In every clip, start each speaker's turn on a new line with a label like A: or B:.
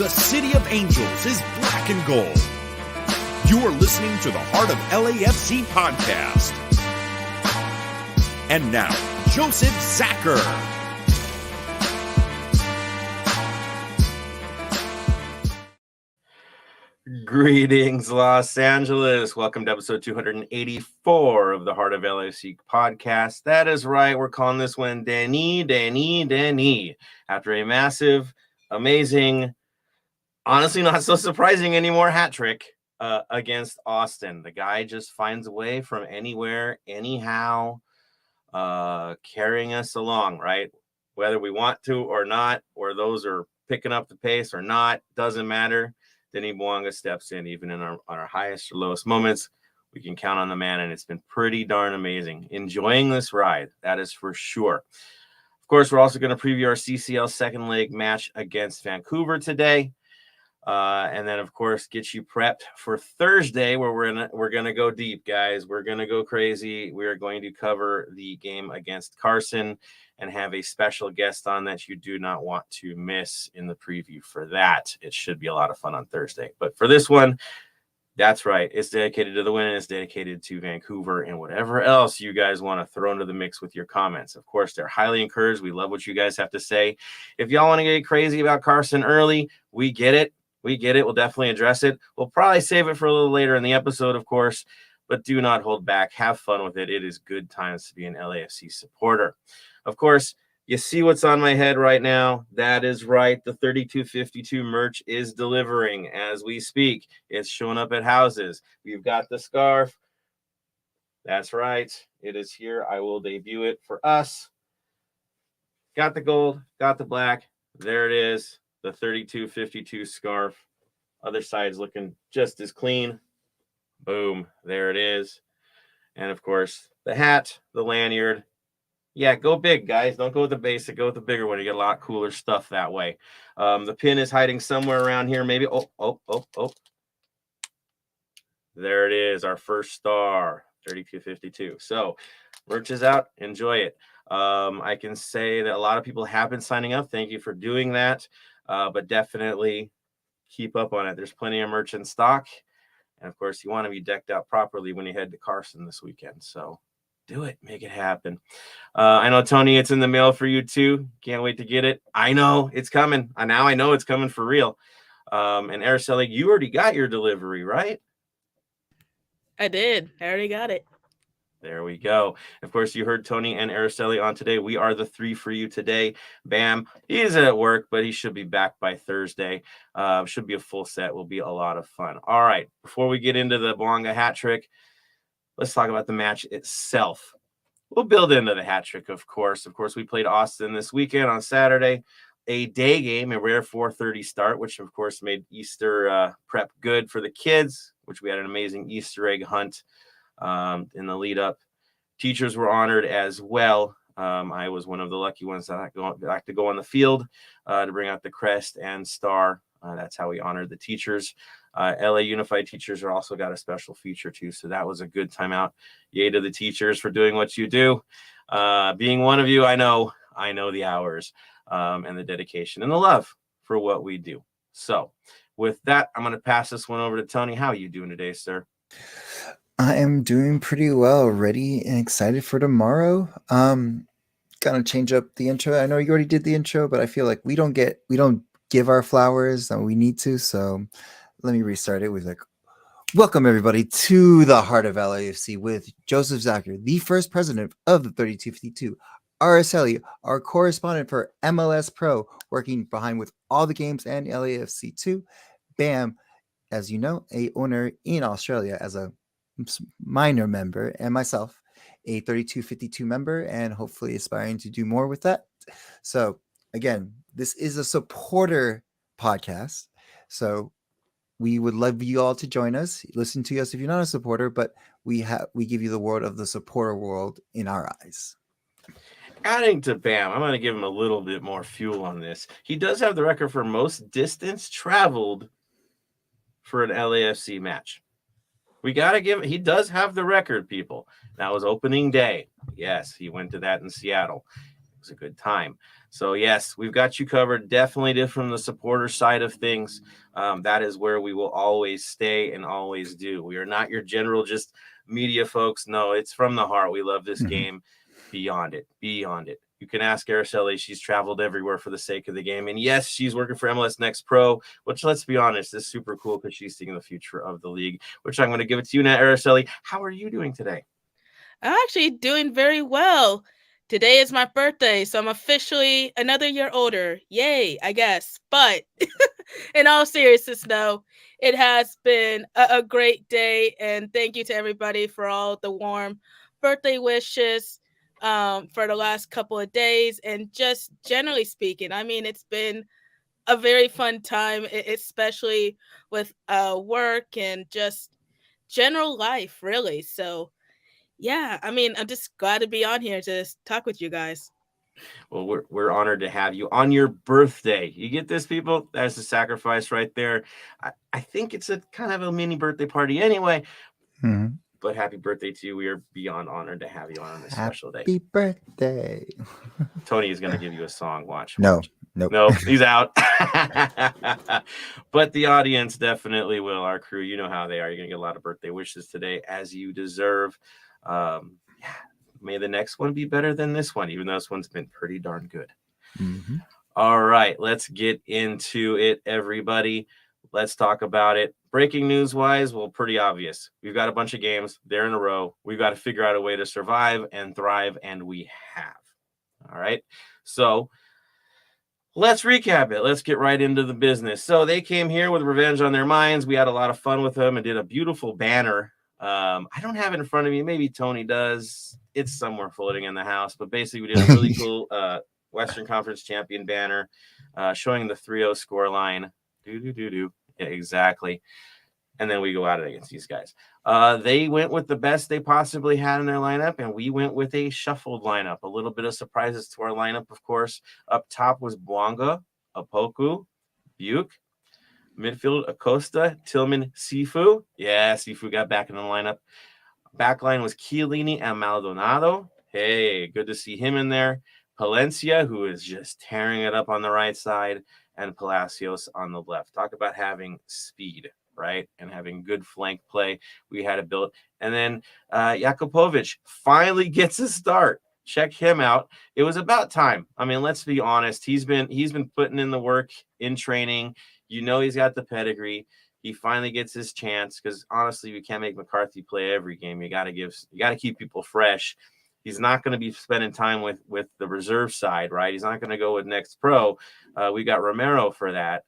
A: The City of Angels is black and gold. You are listening to the Heart of LAFC podcast. And now, Joseph Zacher.
B: Greetings, Los Angeles. Welcome to episode 284 of the Heart of LAFC podcast. That is right. We're calling this one Denis. After a massive, amazing, honestly not so surprising anymore hat trick against Austin. The guy just finds a way from anywhere, anyhow, carrying us along, right? Whether we want to or not, or those are picking up the pace or not, doesn't matter. Denis Bouanga steps in even in our highest or lowest moments. We can count on the man, and it's been pretty darn amazing. Enjoying this ride, that is for sure. Of course, we're also going to preview our CCL second leg match against Vancouver today. And then, of course, get you prepped for Thursday, where we're gonna go deep, guys. We're gonna go crazy. We are going to cover the game against Carson and have a special guest on that you do not want to miss in the preview for that. It should be a lot of fun on Thursday. But for this one, that's right. It's dedicated to the win, and it's dedicated to Vancouver and whatever else you guys want to throw into the mix with your comments. Of course, they're highly encouraged. We love what you guys have to say. If y'all want to get crazy about Carson early, we get it. We'll definitely address it. We'll probably save it for a little later in the episode, of course, but do not hold back. Have fun with it. It is good times to be an LAFC supporter. Of course, you see what's on my head right now. That is right. The 3252 merch is delivering as we speak. It's showing up at houses. We've got the scarf. That's right. It is here. I will debut it for us. Got the gold, got the black. There it is. The 3252 scarf. Other side's looking just as clean. Boom. There it is. And, of course, the hat, the lanyard. Yeah, go big, guys. Don't go with the basic. Go with the bigger one. You get a lot cooler stuff that way. The pin is hiding somewhere around here. Maybe. Oh. There it is. Our first star, 3252. So, merch is out. Enjoy it. I can say that a lot of people have been signing up. Thank you for doing that. But definitely keep up on it. There's plenty of merch in stock. And, of course, you want to be decked out properly when you head to Carson this weekend. So, do it. Make it happen. I know, Tony, it's in the mail for you, too. Can't wait to get it. I know it's coming. Now I know it's coming for real. And Araceli, you already got your delivery, right?
C: I did. I already got it.
B: There we go. Of course, you heard Tony and Araceli on today. We are the three for you today. Bam. He's at work, but he should be back by Thursday. Should be a full set. Will be a lot of fun. All right. Before we get into the Bouanga hat trick, let's talk about the match itself. We'll build into the hat trick, of course. Of course, we played Austin this weekend on Saturday. A day game, a rare 4:30 start, which, of course, made Easter prep good for the kids, which we had an amazing Easter egg hunt in the lead up. Teachers were honored as well. I was one of the lucky ones that got to go on the field to bring out the crest and star. That's how we honored the teachers. LA Unified teachers are also got a special feature too. So that was a good time out. Yay to the teachers for doing what you do. Being one of you, I know the hours and the dedication and the love for what we do. So with that, I'm going to pass this one over to Tony. How are you doing today, sir?
D: I am doing pretty well, ready and excited for tomorrow. Gonna change up the intro. I know you already did the intro, but I feel like we don't give our flowers and we need to. So let me restart it with welcome everybody to the Heart of LAFC with Joseph Zacher, the first president of the 3252. Araceli, our correspondent for MLS Pro, working behind with all the games and LAFC 2. Bam, as you know, a owner in Australia as a minor member, and myself, a 3252 member, and hopefully aspiring to do more with that. So again, this is a supporter podcast, so we would love you all to join us, listen to us if you're not a supporter, but we give you the world of the supporter world in our eyes.
B: Adding to Bam, I'm going to give him a little bit more fuel on this. He does have the record for most distance traveled for an LAFC match. We got to give, he does have the record, people. That was opening day. Yes, he went to that in Seattle. was a good time. So yes, we've got you covered. Definitely from the supporter side of things. That is where we will always stay and always do. We are not your general just media folks. No, it's from the heart. We love this game. Beyond it. You can ask Araceli. She's traveled everywhere for the sake of the game. And yes, she's working for MLS Next Pro, which, let's be honest, is super cool because she's seeing the future of the league, which I'm going to give it to you now, Araceli. How are you doing today?
C: I'm actually doing very well. Today is my birthday, so I'm officially another year older. Yay, I guess. But in all seriousness, no, it has been a great day. And thank you to everybody for all the warm birthday wishes for the last couple of days. And just generally speaking, I mean, it's been a very fun time, especially with work and just general life, really. So, yeah, I mean, I'm just glad to be on here to talk with you guys.
B: Well, we're honored to have you on your birthday. You get this, people? That's a sacrifice right there. I think it's a kind of a mini birthday party anyway. But happy birthday to you. We are beyond honored to have you on this special day.
D: Happy birthday.
B: Tony is going to give you a song. Watch.
D: Nope.
B: Nope, he's out. But the audience definitely will. Our crew, you know how they are. You're going to get a lot of birthday wishes today, as you deserve. May the next one be better than this one, even though this one's been pretty darn good. All right, let's get into it, everybody. Let's talk about it. Breaking news wise, well, pretty obvious. We've got a bunch of games there in a row. We've got to figure out a way to survive and thrive, and we have. All right. So let's recap it. Let's get right into the business. So they came here with revenge on their minds. We had a lot of fun with them and did a beautiful banner. I don't have it in front of me. Maybe Tony does. It's somewhere floating in the house. But basically, we did a really cool Western Conference champion banner showing the 3-0 scoreline. Yeah, exactly. And then we go at it against these guys. They went with the best they possibly had in their lineup, and we went with a shuffled lineup. A little bit of surprises to our lineup, of course. Up top was Bouanga, Apoku, Buke. Midfield, Acosta, Tillman, Sifu. Yeah, Sifu got back in the lineup. Backline was Chiellini and Maldonado. Hey, good to see him in there. Palencia, who is just tearing it up on the right side, and Palacios on the left. Talk about having speed, right? And having good flank play. We had it built. And then Jakupovic finally gets a start. Check him out. It was about time. I mean, let's be honest. He's been putting in the work in training. You know he's got the pedigree. He finally gets his chance because honestly, we can't make McCarthy play every game. You got to keep people fresh. He's not going to be spending time with the reserve side, right? He's not going to go with Next Pro. We got Romero for that.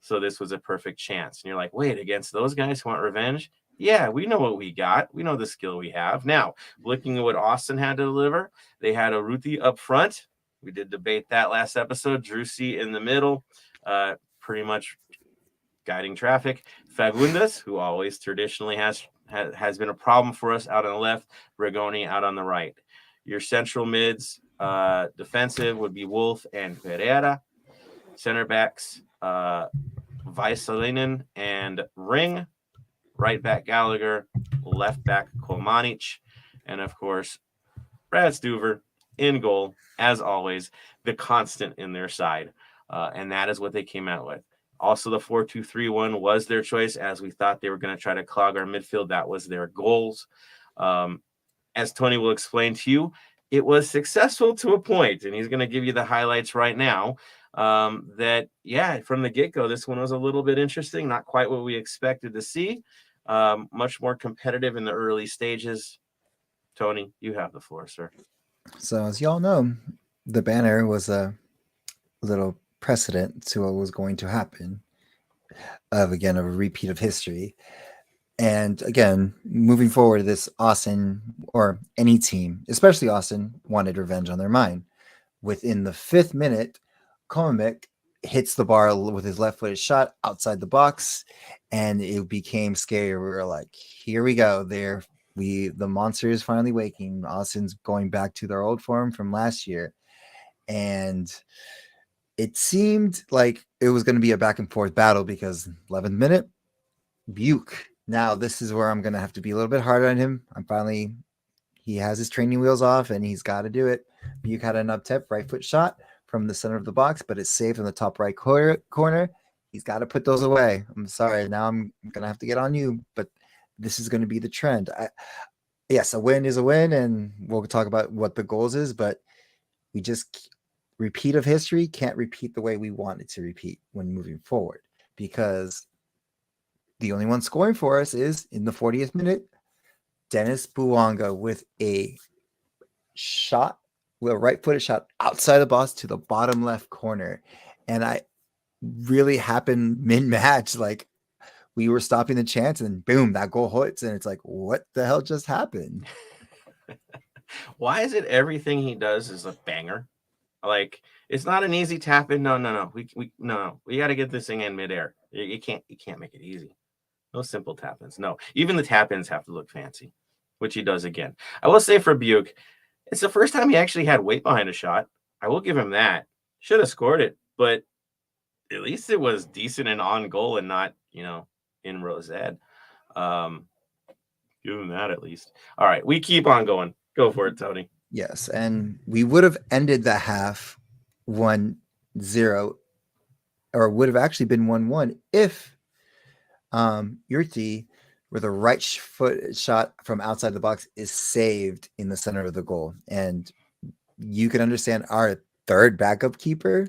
B: So this was a perfect chance. And you're like, wait, against those guys who want revenge? Yeah, we know what we got. We know the skill we have. Now, looking at what Austin had to deliver, they had Urruti up front. We did debate that last episode. Drusi in the middle, pretty much guiding traffic. Fagundes, who always traditionally has been a problem for us out on the left. Rigoni out on the right. Your central mids, defensive would be Wolf and Pereira. Center backs, Vaisalinen and Ring. Right back Gallagher, left back Kolmanic, and of course, Brad Stuver in goal, as always, the constant in their side. And that is what they came out with. Also, the 4-2-3-1 was their choice, as we thought they were going to try to clog our midfield. That was their goals. As Tony will explain to you, it was successful to a point, and he's going to give you the highlights right now. That, yeah, from the get-go, this one was a little bit interesting, not quite what we expected to see. Much more competitive in the early stages. Tony, you have the floor, sir.
D: So as y'all know, the banner was a little precedent to what was going to happen of a repeat of history. And again, moving forward, this Austin or any team, especially Austin, wanted revenge on their mind. Within the 5th minute, Komamik hits the bar with his left-footed shot outside the box, and it became scary. We were like, here we go. The monster is finally waking. Austin's going back to their old form from last year. And it seemed like it was going to be a back and forth battle because 11th minute, Buke. Now, this is where I'm going to have to be a little bit harder on him. He has his training wheels off and he's got to do it. Buke had an up-tip right foot shot from the center of the box, but it's saved in the top right corner. He's got to put those away. I'm sorry. Now I'm going to have to get on you, but this is going to be the trend. Yes, a win is a win, and we'll talk about what the goals is, but we just repeat of history can't repeat the way we want it to repeat when moving forward, because the only one scoring for us is in the 40th minute, Denis Bouanga with a shot, with a right-footed shot outside the box to the bottom left corner. And I really happened mid-match, like we were stopping the chance and boom, that goal hits, and it's like, what the hell just happened?
B: Why is it everything he does is a banger? Like, it's not an easy tap in. No. We got to get this thing in midair. You can't make it easy. No simple tap ins. No, even the tap ins have to look fancy, which he does again. I will say for Buke, it's the first time he actually had weight behind a shot. I will give him that. Should have scored it, but at least it was decent and on goal and not, in Rosette. Give him that at least. All right, we keep on going. Go for it, Tony.
D: Yes, and we would have ended the half 1-0, or would have actually been 1-1 if Yurti with a right foot shot from outside the box is saved in the center of the goal. And you can understand our third backup keeper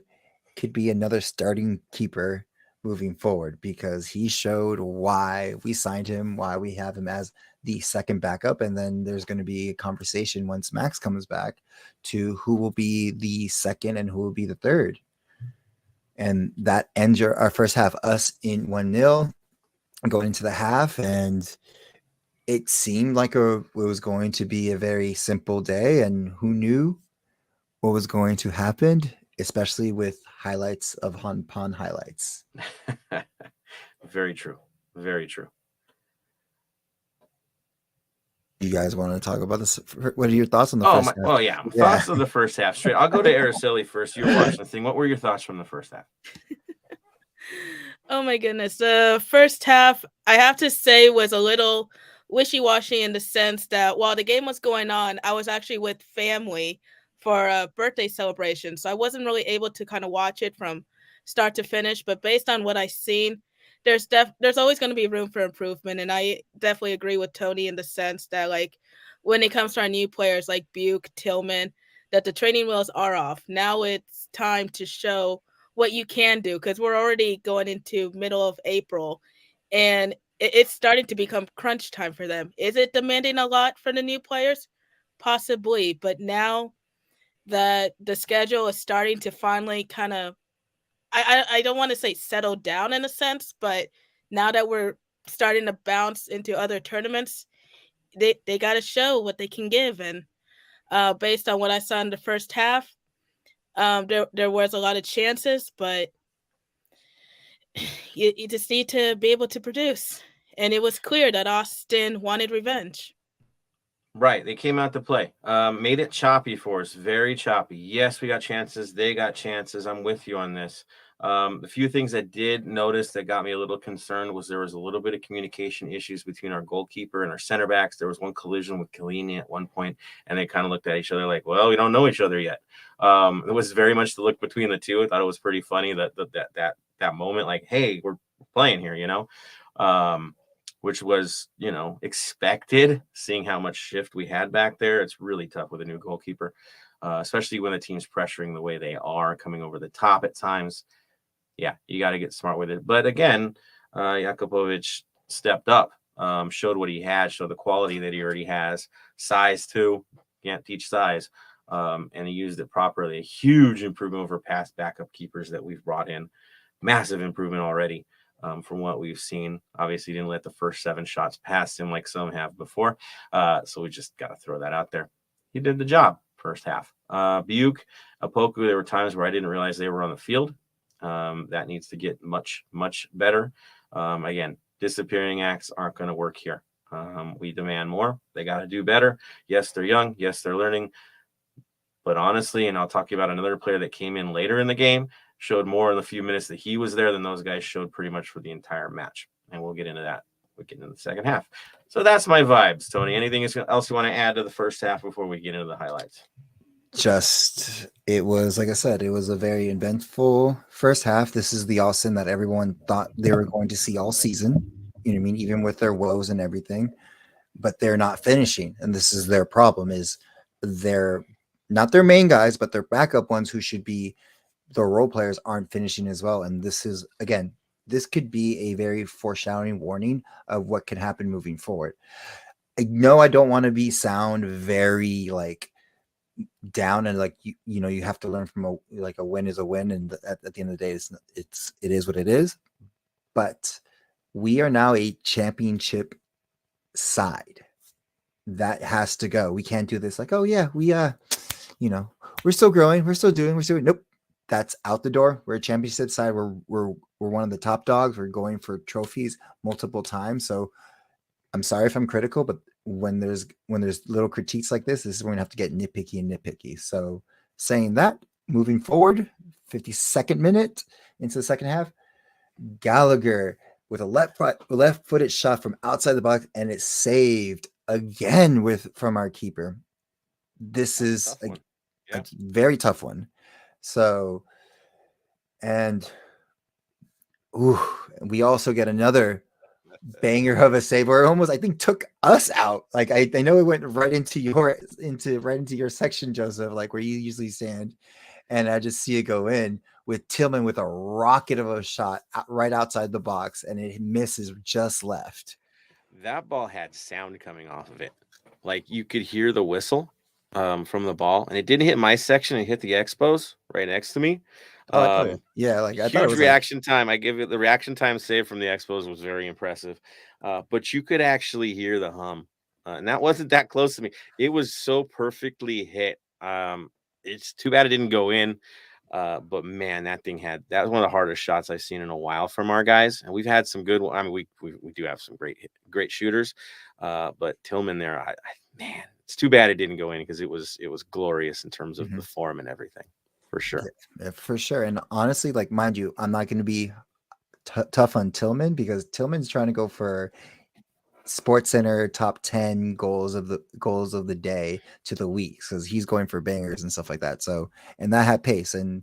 D: could be another starting keeper moving forward, because he showed why we signed him, why we have him as the second backup. And then there's going to be a conversation once Max comes back to who will be the second and who will be the third. And that ends our first half, us in 1-0 going into the half. And it seemed like it was going to be a very simple day, and who knew what was going to happen, especially with highlights of Han highlights.
B: Very true. Very true.
D: You guys want to talk about this? What are your thoughts on the first half?
B: Oh, yeah. Thoughts of the first half. Straight. I'll go to Araceli first. You were watching the thing. What were your thoughts from the first half?
C: Oh my goodness. The first half, I have to say, was a little wishy-washy in the sense that while the game was going on, I was actually with family for a birthday celebration. So I wasn't really able to kind of watch it from start to finish. But based on what I've seen, there's always going to be room for improvement. And I definitely agree with Tony in the sense that, like, when it comes to our new players like Buke, Tillman, that the training wheels are off. Now it's time to show what you can do, because we're already going into middle of April and it's starting to become crunch time for them. Is it demanding a lot for the new players? Possibly, but now that the schedule is starting to finally kind of, I don't want to say settle down in a sense, but now that we're starting to bounce into other tournaments, they got to show what they can give. And based on what I saw in the first half, there was a lot of chances, but you just need to be able to produce. And it was clear that Austin wanted revenge.
B: Right. They came out to play. Made it choppy for us. Very choppy. Yes, we got chances. They got chances. I'm with you on this. The few things I did notice that got me a little concerned was there was a little bit of communication issues between our goalkeeper and our center backs. There was one collision with Kalini at one point, and they kind of looked at each other like, well, we don't know each other yet. It was very much the look between the two. I thought it was pretty funny that moment, like, hey, we're playing here, which was, expected, seeing how much shift we had back there. It's really tough with a new goalkeeper, especially when the team's pressuring the way they are, coming over the top at times. Yeah, you got to get smart with it. But again, Jakubovic stepped up, showed what he had, showed the quality that he already has. Size, too. Can't teach size. And he used it properly. A huge improvement over past backup keepers that we've brought in. Massive improvement already. From what we've seen. Obviously, didn't let the first 7 shots pass him like some have before. So we just got to throw that out there. He did the job first half. Buke, Apoku, there were times where I didn't realize they were on the field. That needs to get much, much better. Again, disappearing acts aren't going to work here. We demand more. They got to do better. Yes, they're young. Yes, they're learning. But honestly, and I'll talk about another player that came in later in the game, showed more in the few minutes that he was there than those guys showed pretty much for the entire match. And we'll get into that. We'll get into the second half. So that's my vibes, Tony. Anything else you want to add to the first half before we get into the highlights?
D: just it was like I said, it was a very eventful first half. This is the Austin that everyone thought they were going to see all season. You know what I mean? Even with their woes and everything, but they're not finishing, and this is their problem. Is they're not their main guys, but their backup ones who should be the role players aren't finishing as well. And this is again, this could be a very foreshadowing warning of what could happen moving forward. I know I don't want to be sound very like down and like you know you have to learn from a win is a win, and at the end of the day it is what it is. But we are now a championship side. That has to go. We can't do this like, oh yeah, we you know, we're still growing, we're still doing. Nope, that's out the door. We're a championship side. We're one of the top dogs. We're going for trophies multiple times. So I'm sorry if I'm critical, but when there's little critiques like this is when we have to get nitpicky. So saying that, moving forward, 52nd minute into the second half, Gallagher with a left-footed shot from outside the box, and it's saved again from our keeper. This is a very tough one. So, and we also get another banger of a save where it almost I think took us out. Like I know it went right into your section, Joseph, like where you usually stand, and I just see it go in with Tillman with a rocket of a shot right outside the box, and it misses just left.
B: That ball had sound coming off of it. Like you could hear the whistle from the ball, and it didn't hit my section. It hit the Expos right next to me.
D: Yeah, like I
B: huge
D: thought it was
B: reaction time. I give it the reaction time save from the Expos was very impressive. But you could actually hear the hum, and that wasn't that close to me. It was so perfectly hit. It's too bad it didn't go in. But man, that was one of the hardest shots I've seen in a while from our guys, and we've had some good. I mean, we do have some great shooters, but Tillman there, man, it's too bad it didn't go in because it was glorious in terms of the form and everything, for sure.
D: Yeah, for sure. And honestly, like mind you, I'm not going to be tough on Tillman because Tillman's trying to go for Sports Center top 10 goals of the day to the week because he's going for bangers and stuff like that. So, and that had pace. And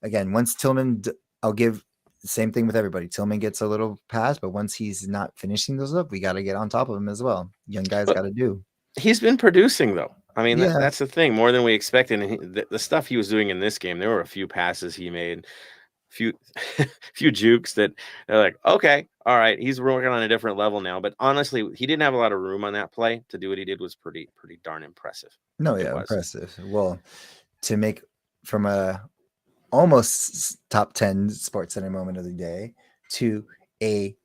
D: again, once Tillman, I'll give the same thing with everybody. Tillman gets a little pass, but once he's not finishing those up, we got to get on top of him as well. Young guys got to do.
B: He's been producing though. I mean,
D: Yeah.
B: that's the thing, more than we expected. And the stuff he was doing in this game, there were a few passes he made, few jukes that they're like, okay, all right, he's working on a different level now. But honestly, he didn't have a lot of room on that play. To do what he did was pretty darn impressive.
D: No, yeah, impressive. Well, to make from a almost top 10 Sports Center moment of the day to a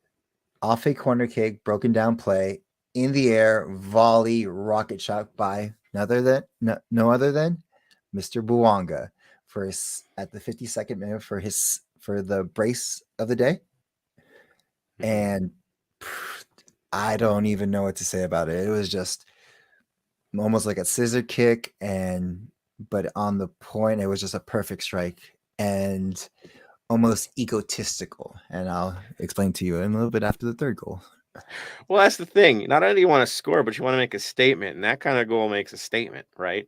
D: off a corner kick, broken down play in the air, volley, rocket shot by no other than Mr. Bouanga at the 52nd minute for the brace of the day. And I don't even know what to say about it. It was just almost like a scissor kick, but on the point, it was just a perfect strike and almost egotistical. And I'll explain to you in a little bit after the third goal.
B: Well, that's the thing. Not only do you want to score, but you want to make a statement. And that kind of goal makes a statement, right?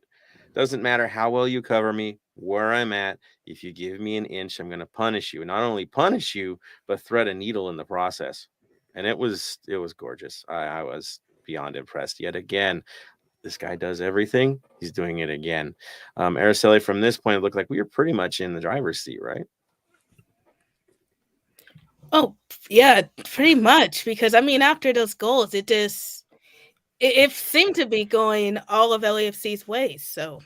B: Doesn't matter how well you cover me, where I'm at. If you give me an inch, I'm going to punish you. And not only punish you, but thread a needle in the process. And it was gorgeous. I was beyond impressed. Yet again, this guy does everything. He's doing it again. Araceli, from this point, it looked like we were pretty much in the driver's seat, right?
C: Oh, yeah, pretty much. Because, I mean, after those goals, it seemed to be going all of LAFC's ways. So,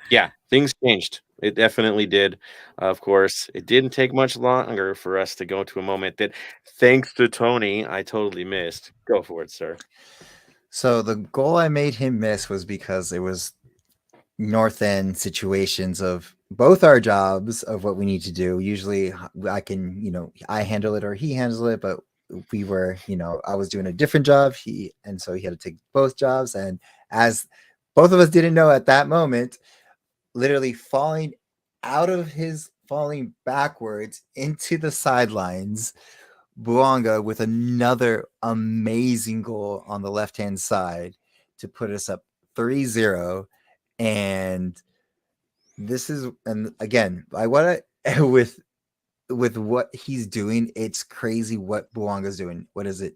B: yeah, things changed. It definitely did. Of course, it didn't take much longer for us to go to a moment that, thanks to Tony, I totally missed. Go for it, sir.
D: So the goal I made him miss was because it was north end situations of both our jobs of what we need to do. Usually I can, I handle it or he handles it, but we were, I was doing a different job. So he had to take both jobs. And as both of us didn't know at that moment, literally falling backwards into the sidelines, Bouanga with another amazing goal on the left-hand side to put us up 3-0. And this is, and again, I want to with what he's doing, it's crazy what Bouanga's doing. What is it?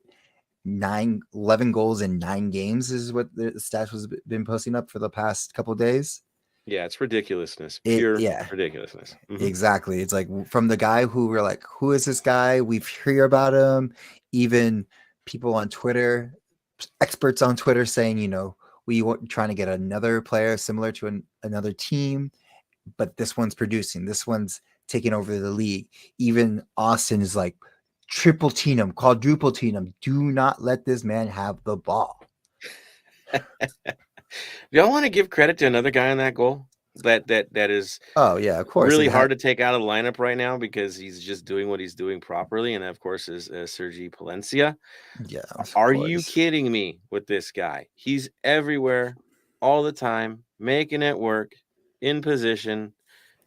D: 11 goals in 9 games is what the stats was been posting up for the past couple of days.
B: Yeah, it's ridiculousness. Pure ridiculousness.
D: Mm-hmm. Exactly. It's like from the guy who we're like, who is this guy? We've heard about him. Even people on Twitter, experts on Twitter saying, we want trying to get another player similar to another team, but this one's producing. This one's taking over the league. Even Austin is like, triple team him, quadruple team him. Do not let this man have the ball.
B: Y'all want to give credit to another guy on that goal? That is
D: of course
B: really hard to take out of the lineup right now because he's just doing what he's doing properly, and of course is Sergi Palencia.
D: Yeah,
B: are you kidding me with this guy? He's everywhere all the time, making it work, in position.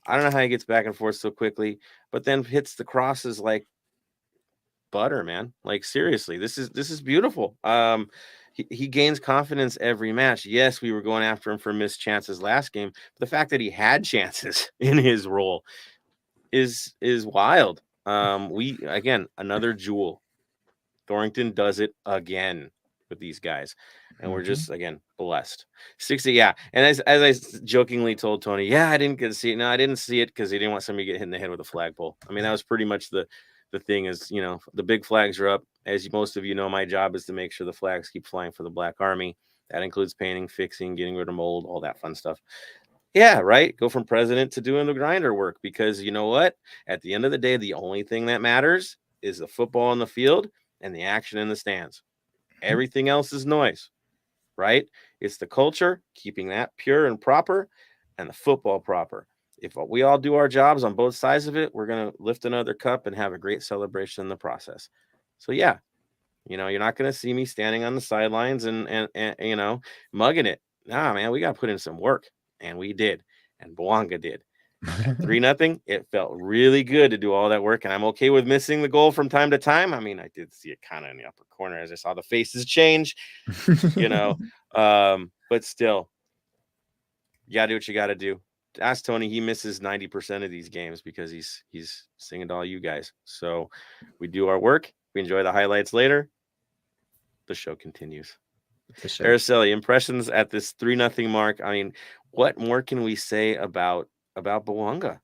B: I don't know how he gets back and forth so quickly, but then hits the crosses like butter, man. Like seriously, this is beautiful. He gains confidence every match. Yes, we were going after him for missed chances last game, but the fact that he had chances in his role is wild. We again another jewel. Thornton does it again with these guys, and we're just again blessed. 60, yeah. And as I jokingly told Tony, yeah, I didn't get to see it. No, I didn't see it because he didn't want somebody to get hit in the head with a flagpole. I mean, that was pretty much the thing. Is the big flags are up. As most of you know, my job is to make sure the flags keep flying for the Black Army. That includes painting, fixing, getting rid of mold, all that fun stuff. Yeah, right. Go from president to doing the grinder work, because you know what? At the end of the day, the only thing that matters is the football on the field and the action in the stands. Everything else is noise, right? It's the culture, keeping that pure and proper, and the football proper. If we all do our jobs on both sides of it, we're going to lift another cup and have a great celebration in the process. So yeah, you're not going to see me standing on the sidelines and mugging it. Nah, man, we got to put in some work, and we did, and Bouanga did. 3-0. It felt really good to do all that work, and I'm okay with missing the goal from time to time. I mean, I did see it kind of in the upper corner as I saw the faces change, but still, you gotta do what you gotta do. Ask Tony. He misses 90% of these games because he's singing to all you guys. So we do our work. We enjoy the highlights later. The show continues. Araceli, impressions at this 3-0 mark. I mean, what more can we say about Bouanga?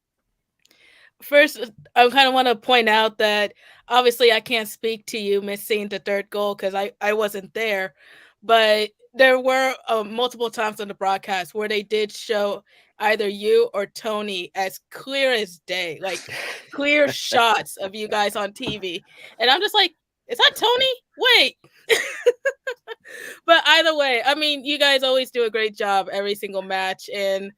C: First, I kind of want to point out that obviously I can't speak to you missing the third goal because I wasn't there, but there were multiple times on the broadcast where they did show either you or Tony as clear as day, like clear shots of you guys on TV. And I'm just like, is that Tony? Wait. But either way, I mean, you guys always do a great job every single match. And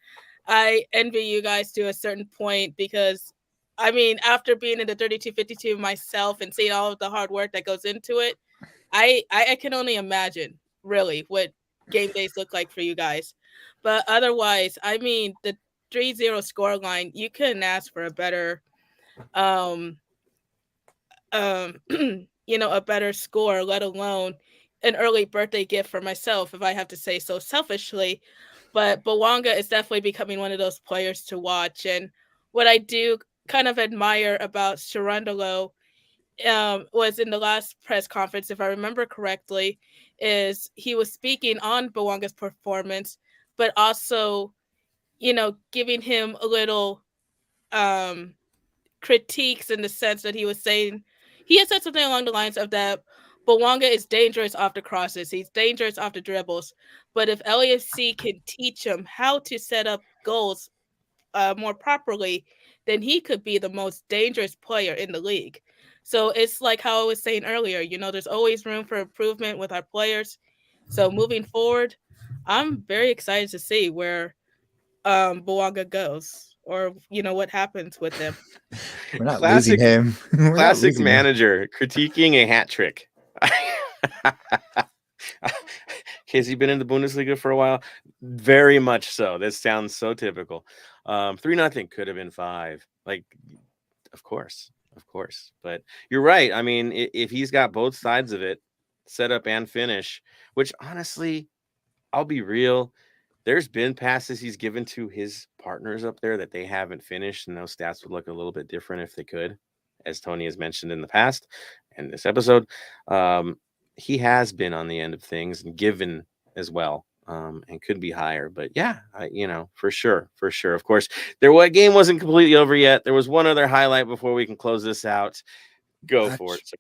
C: I envy you guys to a certain point because, I mean, after being in the 32-52 myself and seeing all of the hard work that goes into it, I can only imagine really what game days look like for you guys. But otherwise, I mean, the 3-0 scoreline, you couldn't ask for a better a better score, let alone an early birthday gift for myself, if I have to say so selfishly. But Bouanga is definitely becoming one of those players to watch. And what I do kind of admire about Sharandalo was in the last press conference, if I remember correctly, is he was speaking on Bouanga's performance, but also, giving him a little critiques in the sense that he was saying, he had said something along the lines of that Bouanga is dangerous off the crosses. He's dangerous off the dribbles. But if LAFC can teach him how to set up goals more properly, then he could be the most dangerous player in the league. So it's like how I was saying earlier, there's always room for improvement with our players. So moving forward, I'm very excited to see where Bouanga goes, or what happens with him.
D: We're not losing him.
B: Classic manager critiquing a hat trick. Has he been in the Bundesliga for a while? Very much so. This sounds so typical. 3-0 could have been 5. Like, of course. But you're right. I mean, if he's got both sides of it, set up and finish, which honestly, I'll be real, there's been passes he's given to his partners up there that they haven't finished, and those stats would look a little bit different if they could, as Tony has mentioned in the past and this episode. Um, he has been on the end of things and given as well, and could be higher. But yeah, for sure, for sure. Of course, game wasn't completely over yet. There was one other highlight before we can close this out. Go for it.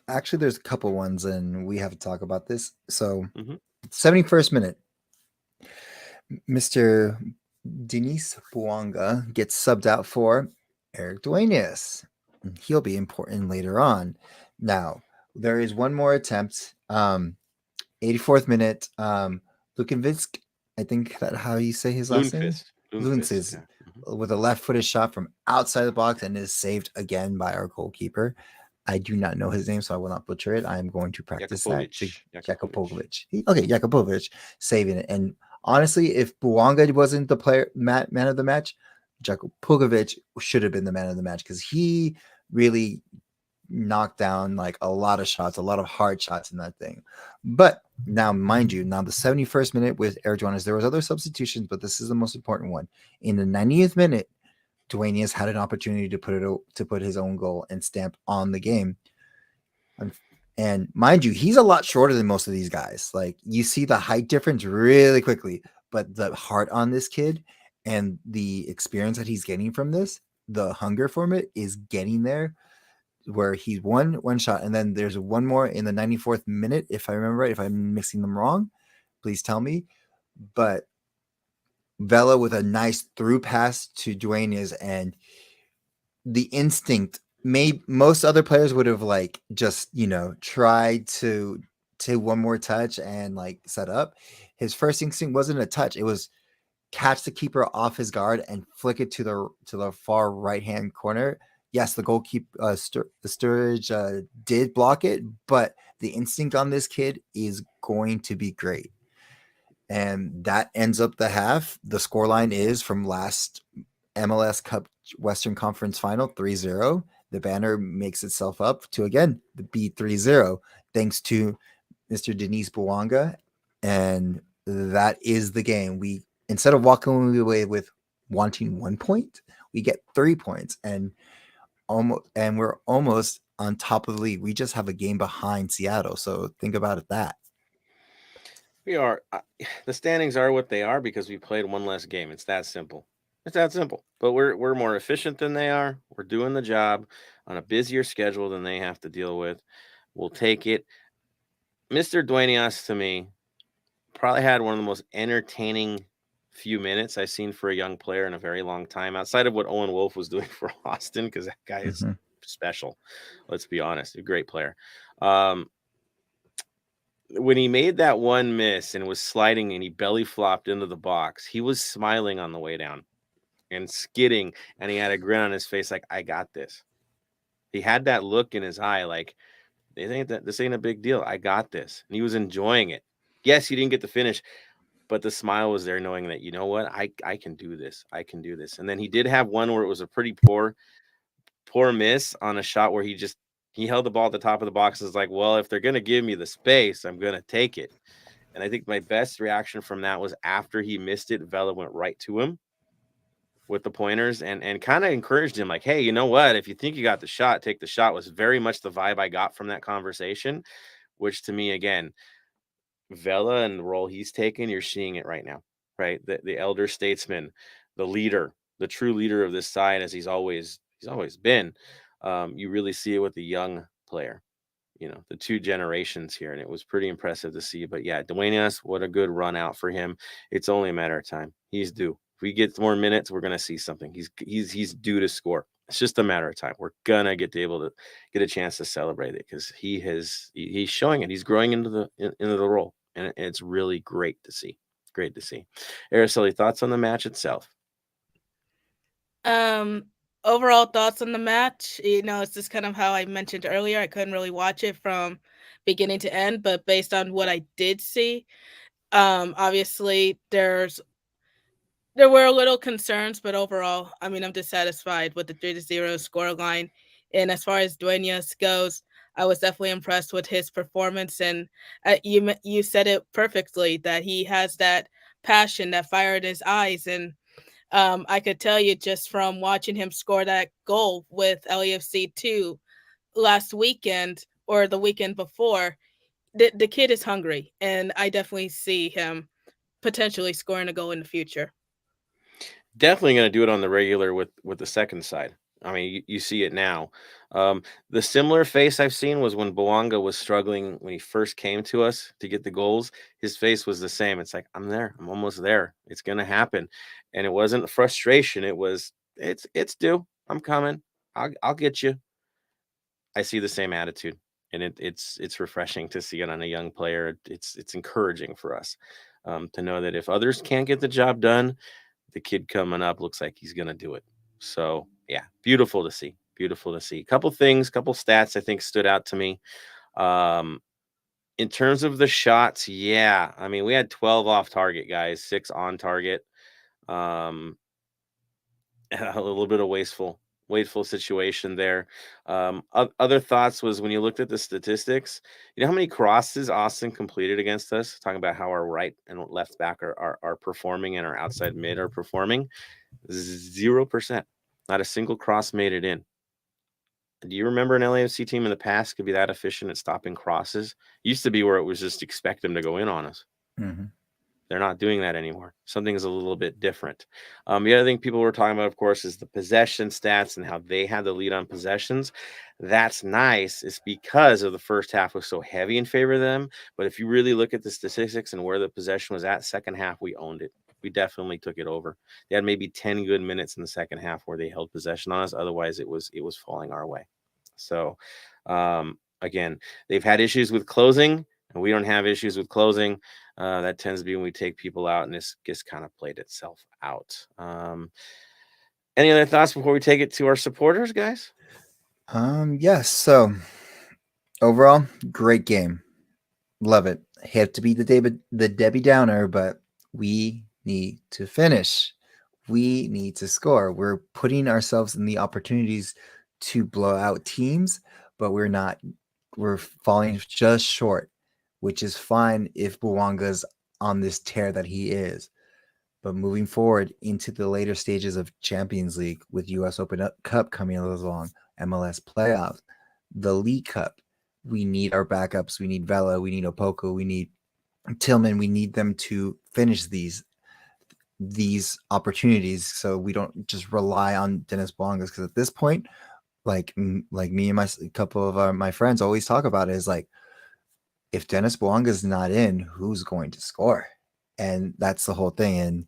D: Actually, there's a couple ones, and we have to talk about this. So,
B: Mhm.
D: 71st minute, Mr. Denis Bouanga gets subbed out for Eric Duenas. He'll be important later on. Now, there is one more attempt. 84th minute, Lukinvitsk, I think that's how you say his last name.
B: Lundqvist,
D: yeah. With a left-footed shot from outside the box and is saved again by our goalkeeper. I do not know his name, so I will not butcher it. I am going to practice that. Jakubovic. Okay, Jakubovic saving it. And honestly, if Bouanga wasn't the man of the match, Jakubovic should have been the man of the match because he really knocked down like a lot of shots, a lot of hard shots in that thing. But now, mind you, the 71st minute with Eric Duenas, there was other substitutions, but this is the most important one. In the 90th minute, Duenas had an opportunity to put his own goal and stamp on the game. And mind you, he's a lot shorter than most of these guys. Like, you see the height difference really quickly, but the heart on this kid and the experience that he's getting from this, the hunger from it is getting there, where he's one shot, and then there's one more in the 94th minute, if I remember right. If I'm mixing them wrong, please tell me. But Vela with a nice through pass to Duenas, and the instinct, most other players would have like just tried to one more touch and like set up. His first instinct wasn't a touch, it was catch the keeper off his guard and flick it to the far right hand corner. Yes, the goalkeeper Sturridge did block it, but the instinct on this kid is going to be great. And that ends up the half. The scoreline is from last MLS Cup Western Conference Final, 3-0. The banner makes itself up to, again, the beat 3-0, thanks to Mr. Denis Bouanga. And that is the game. We, instead of walking away with wanting 1 point, we get 3 points. And we're almost on top of the league. We just have a game behind Seattle. So think about it that.
B: We are. The standings are what they are because we played one less game. It's that simple. It's that simple. But we're more efficient than they are. We're doing the job on a busier schedule than they have to deal with. We'll take it. Mr. Duenas, to me, probably had one of the most entertaining few minutes I've seen for a young player in a very long time, outside of what Owen Wolf was doing for Austin, because that guy is special. Let's be honest, a great player. When he made that one miss and was sliding and he belly flopped into the box, he was smiling on the way down and skidding, and he had a grin on his face like, I got this. He had that look in his eye like, this ain't a big deal. I got this. And he was enjoying it. Yes, he didn't get the finish, but the smile was there, knowing that, you know what, I can do this. I can do this. And then he did have one where it was a pretty poor miss on a shot where he held the ball at the top of the box. Is like, well, if they're going to give me the space, I'm going to take it. And I think my best reaction from that was after he missed it, Vela went right to him with the pointers and kind of encouraged him like, hey, you know what? If you think you got the shot, take the shot. Was very much the vibe I got from that conversation, which to me, again, Vela and the role he's taken, you're seeing it right now, right? The elder statesman, the leader, the true leader of this side, as he's always been. You really see it with the young player, the two generations here, and it was pretty impressive to see. But yeah, Duenas, what a good run out for him. It's only a matter of time. He's due. If we get more minutes, we're gonna see something. He's due to score. It's just a matter of time. We're gonna get a chance to celebrate it because he's showing it. He's growing into the role, and it's really great to see. Great to see. Araceli, thoughts on the match itself?
C: Overall thoughts on the match, it's just kind of how I mentioned earlier. I couldn't really watch it from beginning to end, but based on what I did see, obviously there were little concerns, but overall, I mean, I'm dissatisfied with the 3-0 scoreline. And as far as Duenas goes, I was definitely impressed with his performance. And you said it perfectly, that he has that passion, that fire in his eyes. And I could tell you just from watching him score that goal with LAFC 2 last weekend or the weekend before, the kid is hungry, and I definitely see him potentially scoring a goal in the future.
B: Definitely going to do it on the regular with the second side. I mean, you see it now. The similar face I've seen was when Bouanga was struggling when he first came to us to get the goals. His face was the same. It's like, I'm there. I'm almost there. It's going to happen. And it wasn't frustration. It was, it's due. I'm coming. I'll get you. I see the same attitude, and it's refreshing to see it on a young player. It's encouraging for us to know that if others can't get the job done, the kid coming up looks like he's gonna do it. So yeah, beautiful to see. Beautiful to see. Couple stats I think stood out to me. In terms of the shots, yeah, I mean we had 12 off target, guys, 6 on target. A little bit of wasteful situation there. Other thoughts was when you looked at the statistics, you know how many crosses Austin completed against us, talking about how our right and left back are performing and our outside mid are performing. 0%. Not a single cross made it in. Do you remember an LAFC team in the past could be that efficient at stopping crosses? Used to be where it was just expect them to go in on us.
D: Mm-hmm.
B: They're not doing that anymore. Something is a little bit different. The other thing people were talking about, of course, is the possession stats and how they had the lead on possessions. That's nice. It's because of the first half was so heavy in favor of them. But if you really look at the statistics and where the possession was at, second half, we owned it. We definitely took it over. They had maybe 10 good minutes in the second half where they held possession on us. Otherwise, it was falling our way. So, again, they've had issues with closing, and we don't have issues with closing. That tends to be when we take people out, and this just kind of played itself out. Any other thoughts before we take it to our supporters, guys?
D: Yes. So overall, great game. Love it. Hate to be the Debbie Downer, but we need to finish. We need to score. We're putting ourselves in the opportunities to blow out teams, but we're not. We're falling just short, which is fine if Bouanga's on this tear that he is. But moving forward into the later stages of Champions League with US Open Cup coming along, MLS playoffs, the League Cup, we need our backups. We need Vela. We need Opoko. We need Tillman. We need them to finish these opportunities so we don't just rely on Denis Bouanga, because at this point, like me and a couple of my friends always talk about it, is like, if Denis Bouanga is not in, who's going to score? And that's the whole thing. And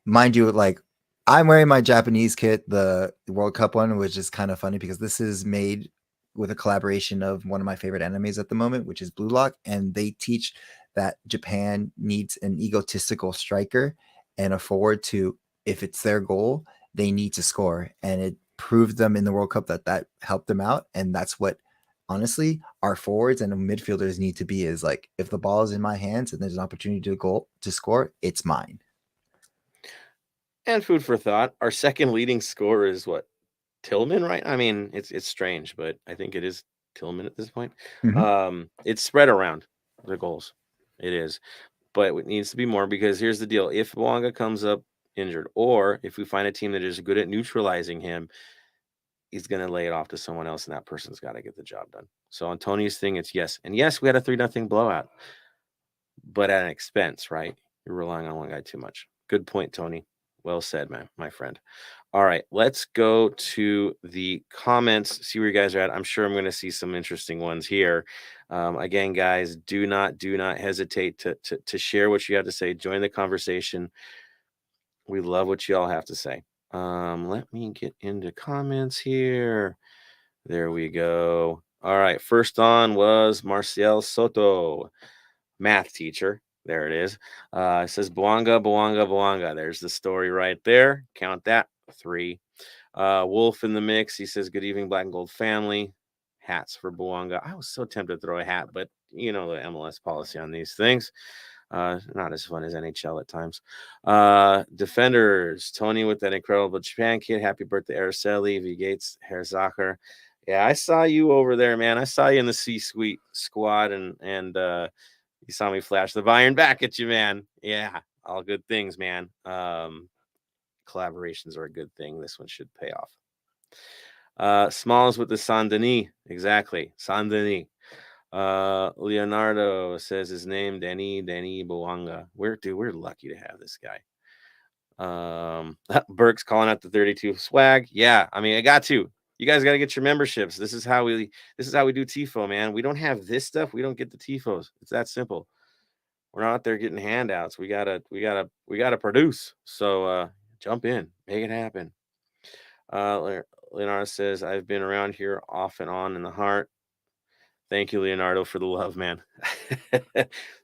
D: mind you, like, I'm wearing my Japanese kit, the World Cup one, which is kind of funny because this is made with a collaboration of one of my favorite animes at the moment, which is Blue Lock. And they teach that Japan needs an egotistical striker and a forward to, if it's their goal, they need to score. And it proved them in the World Cup that helped them out. And that's what, honestly, our forwards and midfielders need to be, is like, if the ball is in my hands and there's an opportunity to score, it's mine.
B: And food for thought. Our second leading scorer is what? Tillman, right? I mean, it's strange, but I think it is Tillman at this point.
D: Mm-hmm.
B: It's spread around the goals. It is. But it needs to be more, because here's the deal. If Bouanga comes up injured, or if we find a team that is good at neutralizing him, he's going to lay it off to someone else, and that person's got to get the job done. So on Tony's thing, it's yes. And yes, we had a 3-0 blowout, but at an expense, right? You're relying on one guy too much. Good point, Tony. Well said, man, my friend. All right, let's go to the comments, see where you guys are at. I'm sure I'm going to see some interesting ones here. Again, guys, do not hesitate to share what you have to say. Join the conversation. We love what you all have to say. Let me get into comments here. There we go. All right, first on was Marcial Soto, math teacher. There it is. It says Bouanga. There's the story right there. Count that. 3. Wolf in the mix. He says, good evening, Black and Gold family. Hats for Bouanga. I was so tempted to throw a hat, but you know the MLS policy on these things. Not as fun as NHL at times. Defenders. Tony with that incredible Japan kid. Happy birthday, Araceli, V. Gates, Herzacher. Yeah, I saw you over there, man. I saw you in the C-suite squad, and you saw me flash the Bayern back at you, man. Yeah, All good things, man. Collaborations are a good thing. This one should pay off. Smalls with the Saint Denis. Exactly. Saint Denis. Leonardo says his name, Denis Bouanga. We're lucky to have this guy. Burke's calling out the 32 swag. Yeah, I mean, I got to. You guys got to get your memberships. This is how we do TIFO, man. We don't have this stuff. We don't get the TIFOs. It's that simple. We're not out there getting handouts. We gotta produce. So jump in, make it happen. Leonardo says, I've been around here off and on in the heart. Thank you, Leonardo, for the love, man.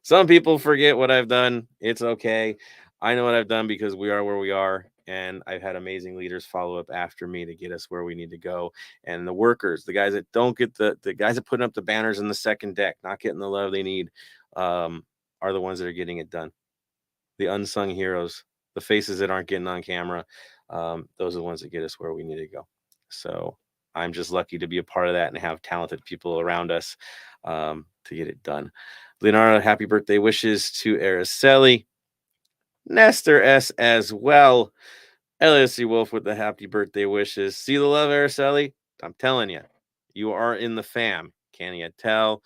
B: Some people forget what I've done. It's okay. I know what I've done because we are where we are. And I've had amazing leaders follow up after me to get us where we need to go. And the workers, the guys that don't get the guys that putting up the banners in the second deck, not getting the love they need, are the ones that are getting it done. The unsung heroes, the faces that aren't getting on camera, those are the ones that get us where we need to go. So I'm just lucky to be a part of that and have talented people around us to get it done. Leonardo, happy birthday wishes to Araceli. Nestor S as well. LSC Wolf with the happy birthday wishes. See the love, Araceli? I'm telling you, you are in the fam. Can you tell?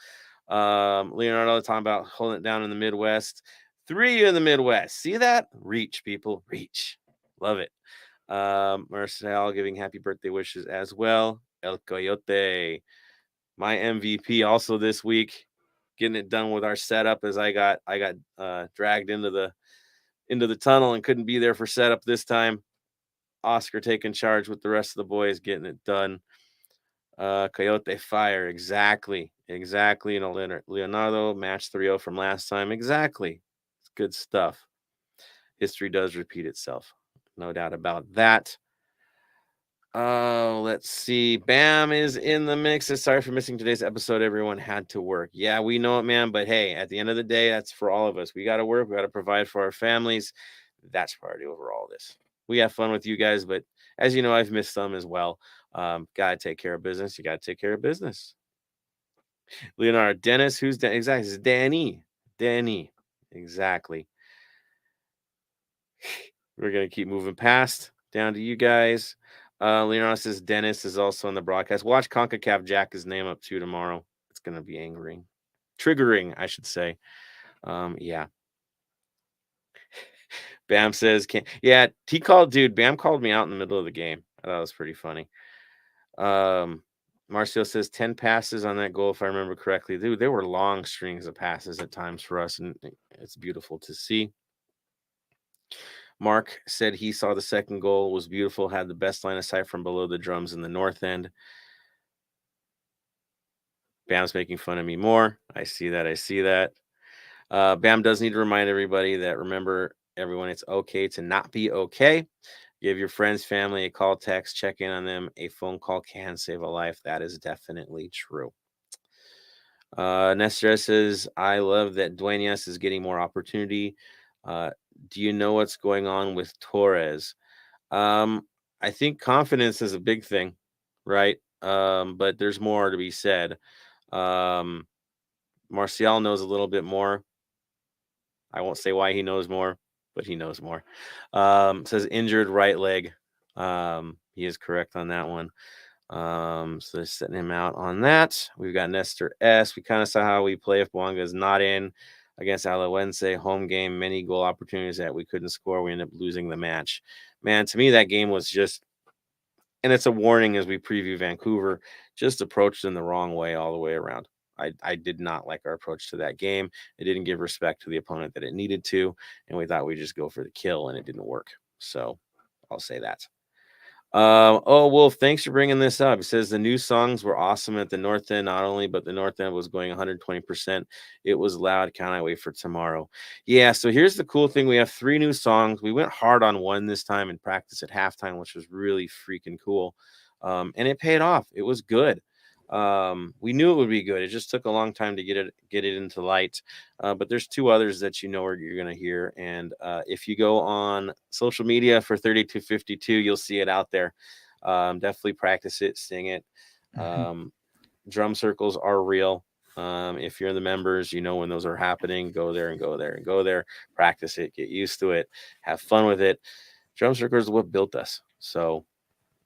B: Leonardo talking about holding it down in the Midwest. 3 in the Midwest. See that? Reach, people. Reach. Love it. Marcel giving happy birthday wishes as well. El Coyote. My MVP also this week. Getting it done with our setup as I got dragged into the tunnel and couldn't be there for setup this time. Oscar taking charge with the rest of the boys, getting it done. Coyote Fire, exactly. Leonardo, match 3-0 from last time. Exactly. It's good stuff. History does repeat itself. No doubt about that. Let's see. Bam is in the mix. Sorry for missing today's episode. Everyone had to work. Yeah, we know it, man. But hey, at the end of the day, that's for all of us. We got to work. We got to provide for our families. That's priority over all this. We have fun with you guys, but as you know, I've missed some as well. Gotta take care of business. You gotta take care of business. Leonardo, Dennis, who's exactly? It's Danny. Exactly. We're gonna keep moving past down to you guys. Leonardo says Dennis is also on the broadcast. Watch CONCACAF jack his name up too tomorrow. It's gonna be triggering, I should say. Yeah. Bam says, Bam called me out in the middle of the game. I thought it was pretty funny. Marcio says 10 passes on that goal, if I remember correctly. Dude, there were long strings of passes at times for us, and it's beautiful to see. Mark said he saw the second goal, was beautiful, had the best line of sight from below the drums in the north end. Bam's making fun of me more. I see that. Bam does need to remind everybody that, remember, everyone, it's okay to not be okay. Give your friends, family a call, text, check in on them. A phone call can save a life. That is definitely true. Nestor says, I love that Duenas is getting more opportunity. Do you know what's going on with Torres? I think confidence is a big thing, right? But there's more to be said. Marcial knows a little bit more. I won't say why he knows more, but he knows more. Says injured right leg. He is correct on that one. So they're setting him out on that. We've got Nestor S. We kind of saw how we play if Bouanga is not in against Alajuelense. Home game, many goal opportunities that we couldn't score. We ended up losing the match. Man, to me, that game was just, and it's a warning as we preview Vancouver, just approached in the wrong way all the way around. I did not like our approach to that game. It didn't give respect to the opponent that it needed to, and we thought we'd just go for the kill, and it didn't work. So I'll say that. Wolf, thanks for bringing this up. It says the new songs were awesome at the North End, not only, but the North End was going 120%. It was loud. Can't I wait for tomorrow? Yeah, so here's the cool thing. We have 3 new songs. We went hard on one this time in practice at halftime, which was really freaking cool. And it paid off. It was good. We knew it would be good. It just took a long time to get it into light. But there's 2 others that you're going to hear. And if you go on social media for 3252, you'll see it out there. Definitely practice it, sing it. Drum circles are real. If you're in the members, when those are happening, go there and go there and go there, practice it, get used to it, have fun with it. Drum circles is what built us. So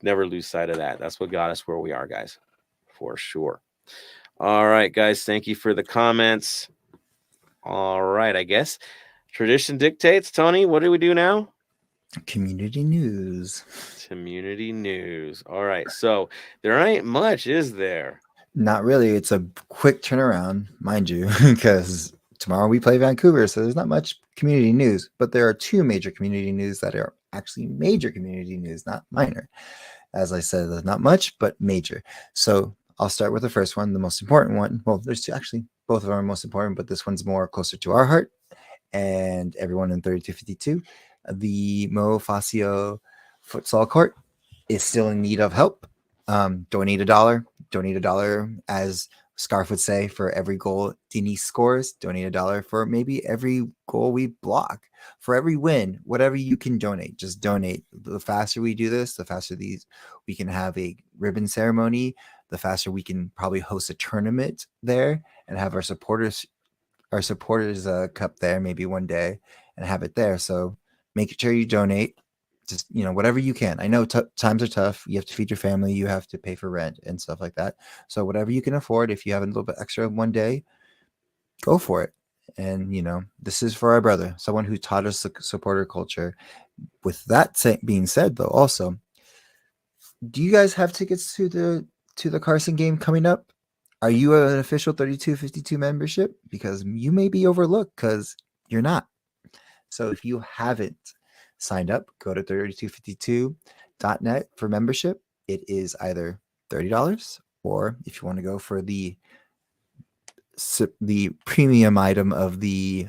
B: never lose sight of that. That's what got us where we are, guys, for sure. All right, guys, thank you for the comments. All right, I guess tradition dictates. Tony, what do we do now?
D: Community news.
B: Community news. All right, so there ain't much, is there?
D: Not really. It's a quick turnaround, mind you, because tomorrow we play Vancouver, so there's not much community news. But there are two major community news that are actually major community news, not minor. As I said, there's not much, but major. So I'll start with the first one, the most important one. Well, there's two, actually, both of them are most important, but this one's more closer to our heart and everyone in 3252. The Mo Facio futsal court is still in need of help. Donate $1. Donate $1, as Scarf would say, for every goal Denis scores. Donate $1 for maybe every goal we block. For every win, whatever you can donate, just donate. The faster we do this, the faster we can have a ribbon ceremony. The faster we can probably host a tournament there and have our supporters cup there maybe one day and have it there. So make sure you donate. Just whatever you can. I know times are tough. You have to feed your family. You have to pay for rent and stuff like that. So whatever you can afford, if you have a little bit extra one day, go for it. And this is for our brother, someone who taught us the supporter culture. With that being said, though, also, do you guys have tickets to the Carson game coming up? Are you an official 3252 membership? Because you may be overlooked because you're not. So if you haven't signed up, go to 3252.net for membership. It is either $30, or if you want to go for the premium item of the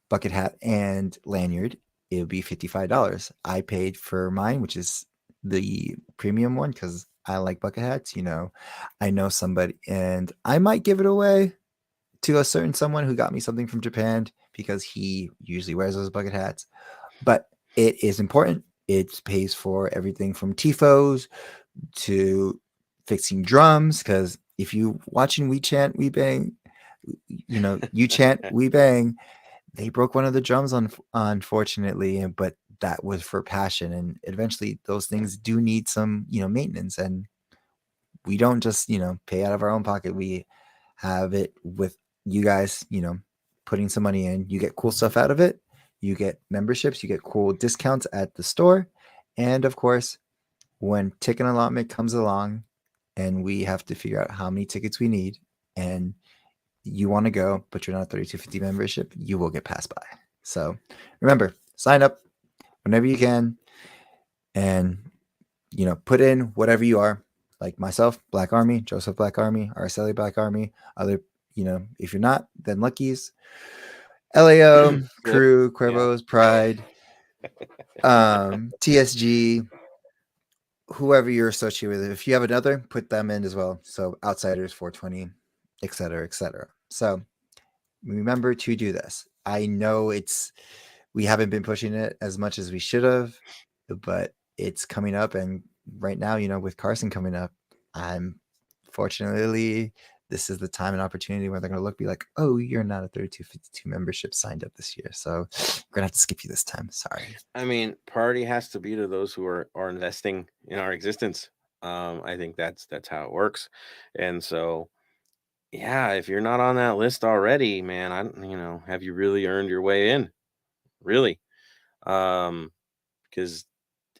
D: bucket hat and lanyard, it would be $55. I paid for mine, which is the premium one, because I like bucket hats. I know somebody, and I might give it away to a certain someone who got me something from Japan, because he usually wears those bucket hats. But it is important. It pays for everything from tifos to fixing drums, because if you watching We Chant, We Bang, you chant, we bang, they broke one of the drums unfortunately, but that was for passion, and eventually those things do need some maintenance, and we don't just pay out of our own pocket. We have it with you guys putting some money in. You get cool stuff out of it. You get memberships, you get cool discounts at the store, and of course, when ticket allotment comes along and we have to figure out how many tickets we need, and you want to go, but you're not a 3250 membership, you will get passed by. So remember, sign up whenever you can, and put in whatever you are, like myself, Black Army, Joseph Black Army, Araceli Black Army, other, if you're not, then Lucky's, LAO, Crew, Cuervos, Pride, TSG, whoever you're associated with. If you have another, put them in as well. So Outsiders, 420, etc., etc. So remember to do this. I know we haven't been pushing it as much as we should have, but it's coming up, and right now, with Carson coming up, fortunately, this is the time and opportunity where they're going to be like, oh, you're not a 3252 membership signed up this year, so we're going to have to skip you this time. Sorry.
B: I mean, priority has to be to those who are investing in our existence. I think that's how it works. And so, yeah, if you're not on that list already, man, have you really earned your way in? Really? Because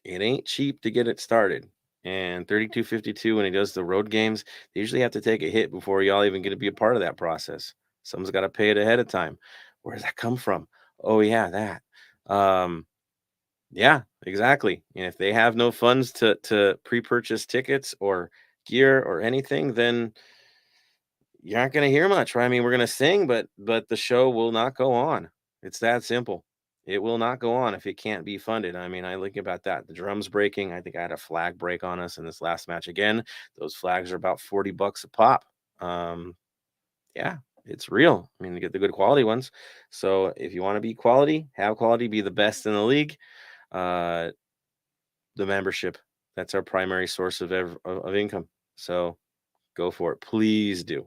B: it ain't cheap to get it started. And 3252, when he does the road games, they usually have to take a hit before y'all even get to be a part of that process. Someone's got to pay it ahead of time. Where does that come from? Oh, yeah, that. Yeah, exactly. And if they have no funds to pre-purchase tickets or gear or anything, then you aren't going to hear much, right? I mean, we're going to sing, but the show will not go on. It's that simple. It will not go on if it can't be funded. I mean, I think about that. The drums breaking. I think I had a flag break on us in this last match again. Those flags are about $40 a pop. Yeah, it's real. I mean, you get the good quality ones. So if you want to be quality, have quality, be the best in the league. The membership, that's our primary source of income. So go for it. Please do.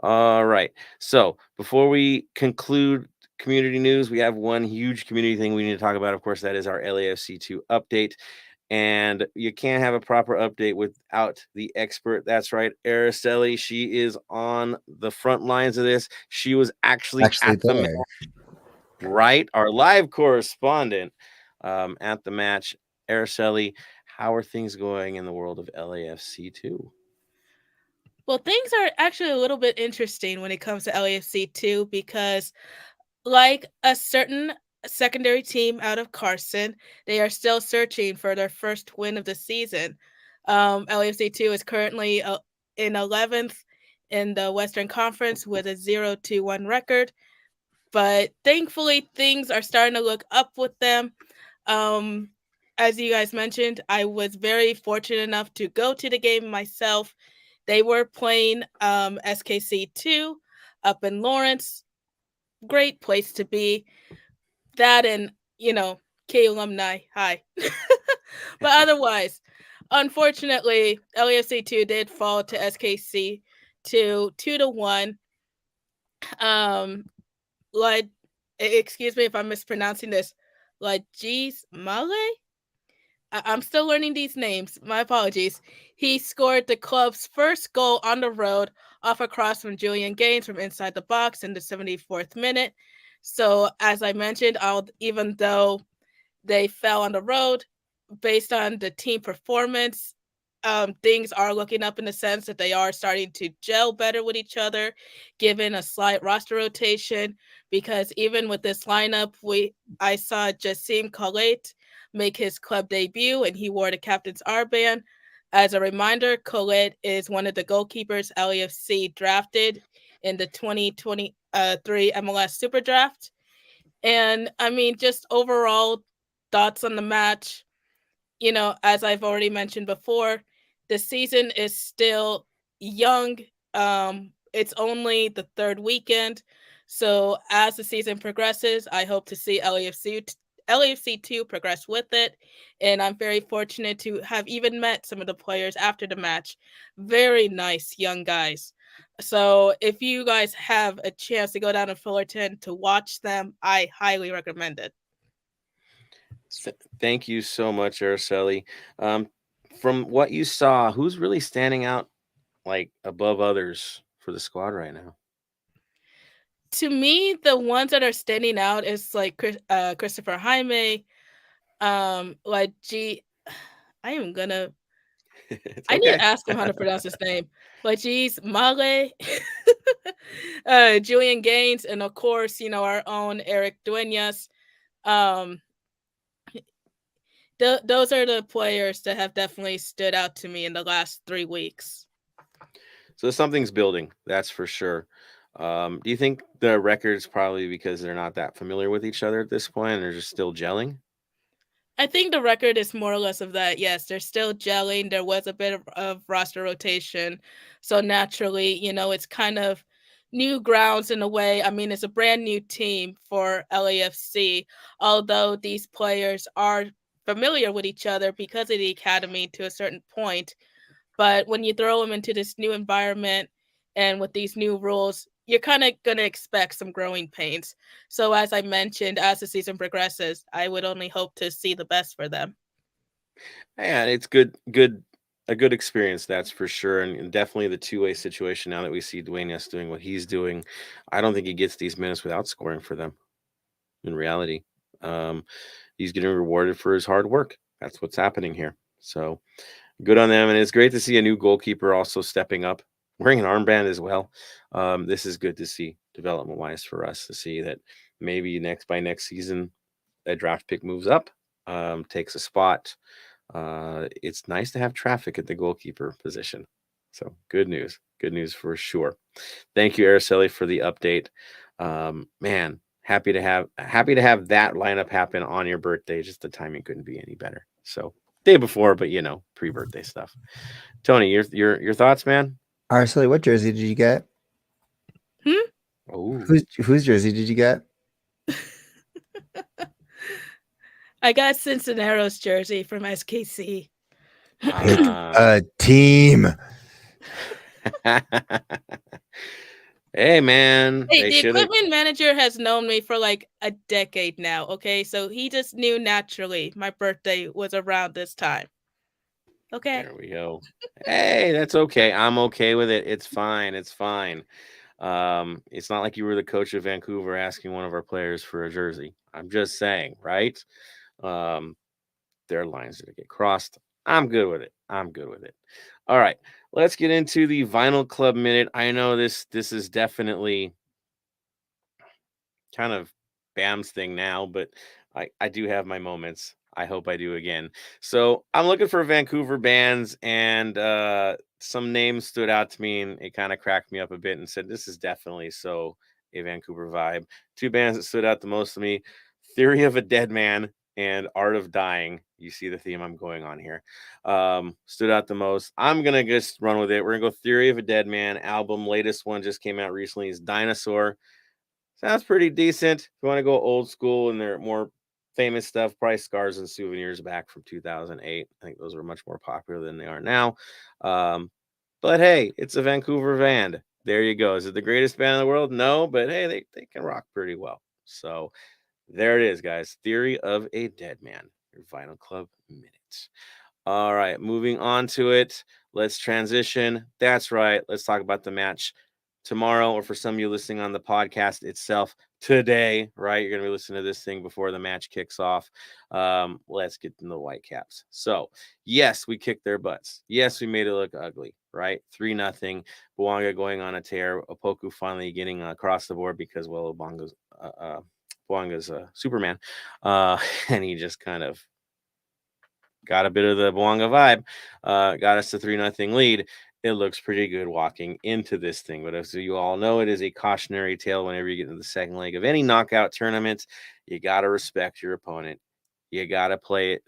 B: All right. So before we conclude community news, we have one huge community thing we need to talk about. Of course, that is our LAFC2 update. And you can't have a proper update without the expert. That's right, Araceli. She is on the front lines of this. She was actually at the
D: there.
B: match, right? Our live correspondent at the match. Araceli, how are things going in the world of LAFC2?
C: Well, things are actually a little bit interesting when it comes to LAFC too, because like a certain secondary team out of Carson, they are still searching for their first win of the season. LAFC2 is currently in 11th in the Western Conference with a 0-1 record, but thankfully things are starting to look up with them. As you guys mentioned, I was very fortunate enough to go to the game myself. They were playing SKC2 up in Lawrence. Great place to be. That and, K alumni. Hi. But otherwise, unfortunately, LAFC2 did fall to SKC to 2-1. Like, excuse me if I'm mispronouncing this. Lajis Male? I'm still learning these names. My apologies. He scored the club's first goal on the road off a cross from Julian Gaines from inside the box in the 74th minute. So, as I mentioned, even though they fell on the road, based on the team performance, things are looking up in the sense that they are starting to gel better with each other, given a slight roster rotation. Because even with this lineup, I saw Jassim Colette make his club debut, and he wore the captain's armband. As a reminder, Colette is one of the goalkeepers LAFC drafted in the 2023 MLS Super Draft. And I mean, just overall thoughts on the match. As I've already mentioned before, the season is still young. It's only the third weekend. So as the season progresses, I hope to see LAFC2 progress with it. And I'm very fortunate to have even met some of the players after the match. Very nice young guys. So if you guys have a chance to go down to Fullerton to watch them, I highly recommend it.
B: Thank you so much, Araceli. From what you saw, who's really standing out like above others for the squad right now?
C: To me, the ones that are standing out is like Christopher Jaime, like I am gonna. I need to ask him how to pronounce his name. Like Male, Julian Gaines, and of course, our own Eric Duenas. Those are the players that have definitely stood out to me in the last 3 weeks.
B: So something's building, that's for sure. Do you think the record's probably because they're not that familiar with each other at this point and they're just still gelling?
C: I think the record is more or less of that. Yes, they're still gelling. There was a bit of roster rotation. So naturally, it's kind of new grounds in a way. I mean, it's a brand new team for LAFC, although these players are familiar with each other because of the academy to a certain point. But when you throw them into this new environment and with these new rules, you're kind of going to expect some growing pains. So as I mentioned, as the season progresses, I would only hope to see the best for them.
B: Yeah, it's a good experience, that's for sure. And definitely the two-way situation now that we see Duenas doing what he's doing. I don't think he gets these minutes without scoring for them in reality. He's getting rewarded for his hard work. That's what's happening here. So good on them. And it's great to see a new goalkeeper also stepping up, wearing an armband as well. This is good to see development wise for us to see that maybe by next season, a draft pick moves up, takes a spot. It's nice to have traffic at the goalkeeper position. So good news for sure. Thank you, Araceli, for the update. Man, happy to have that lineup happen on your birthday. Just the timing couldn't be any better. So day before, but pre-birthday stuff. Tony, your thoughts, man?
D: Araceli, what jersey did you get?
B: Oh,
D: whose jersey did you get?
C: I got Cincinnati's jersey from SKC.
D: Pick a team.
B: Hey, man,
C: Hey,
B: they
C: the
B: should have.
C: equipment manager has known me for like a decade now, okay? So he just knew naturally my birthday was around this time. Okay.
B: There we go. Hey, that's okay. I'm okay with it. It's fine. It's fine. It's not like you were the coach of Vancouver asking one of our players for a jersey. I'm just saying, right? Um, their lines didn't get crossed. I'm good with it. I'm good with it. All right, let's get into the Vinyl Club minute. I know this is definitely kind of Bam's thing now, but I do have my moments. I hope I do again. So I'm looking for Vancouver bands, and some names stood out to me, and it kind of cracked me up a bit, and said this is definitely so a Vancouver vibe. Two bands that stood out the most to me: Theory of a Dead Man and Art of Dying. You see the theme I'm going on here. Stood out the most. I'm gonna just run with it. We're gonna go Theory of a Dead Man album. Latest one just came out recently is Dinosaur. Sounds pretty decent. If you want to go old school and their more famous stuff, probably Scars and Souvenirs back from 2008. I think those were much more popular than they are now. Um, but hey, it's a Vancouver band. There you go. Is it the greatest band in the world? No, but hey, they can rock pretty well. So there it is, guys. Theory of a Dead Man, your Vinyl Club minutes. All right, moving on to it. Let's transition. That's right. Let's talk about the match tomorrow, or for some of you listening on the podcast itself today, right? You're going to be listening to this thing before the match kicks off. Let's get into the Whitecaps. So, yes, we kicked their butts. Yes, we made it look ugly, right? 3-0. Bouanga going on a tear. Opoku finally getting across the board because, well, Bouanga's Superman. And he just kind of got a bit of the Bouanga vibe, got us to 3-0 lead. It looks pretty good walking into this thing. But as you all know, it is a cautionary tale whenever you get into the second leg of any knockout tournament. You got to respect your opponent. You got to play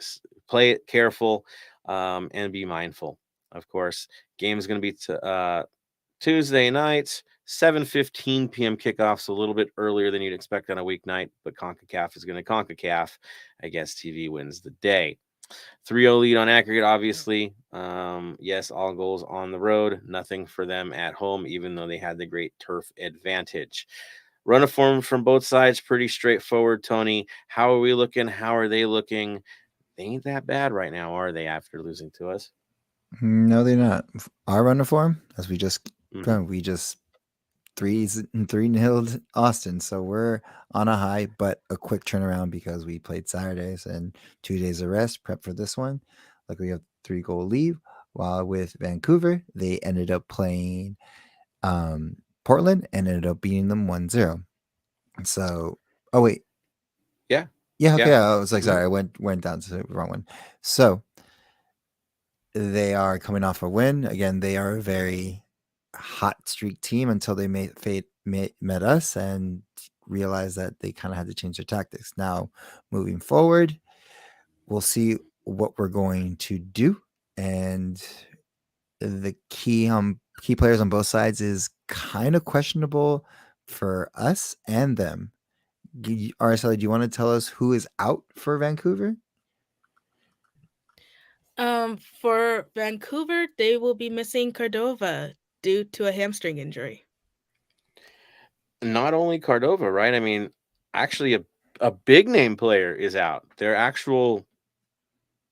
B: it careful, and be mindful. Of course, game is going to be Tuesday night, 7:15 p.m. kickoffs, a little bit earlier than you'd expect on a weeknight, but CONCACAF is going to CONCACAF. I guess TV wins the day. 3-0 lead on aggregate, obviously. Yes, all goals on the road. Nothing for them at home, even though they had the great turf advantage. Run of form from both sides, pretty straightforward, Tony. How are we looking? How are they looking? They ain't that bad right now, are they, after losing to us?
D: No, they're not. Our run of form, as we just
B: Mhm.
D: we just 3-0 Austin, so we're on a high, but a quick turnaround because we played Saturdays and 2 days of rest, prep for this one. Like we have 3-goal lead. While with Vancouver, they ended up playing Portland and ended up beating them 1-0. So, oh wait,
B: Yeah.
D: yeah, okay.
B: Yeah.
D: I was like,
B: Mhm.
D: sorry, I went down to the wrong one. So they are coming off a win. Again, they are a very hot streak team until they met us and realized that they kind of had to change their tactics. Now, moving forward, we'll see what we're going to do. And the key players on both sides is kind of questionable for us and them. RSL, do you want to tell us who is out for Vancouver?
C: For Vancouver, they will be missing Cordova due to a hamstring injury.
B: Not only Cordova, right? I mean, actually, a big name player is out. Their actual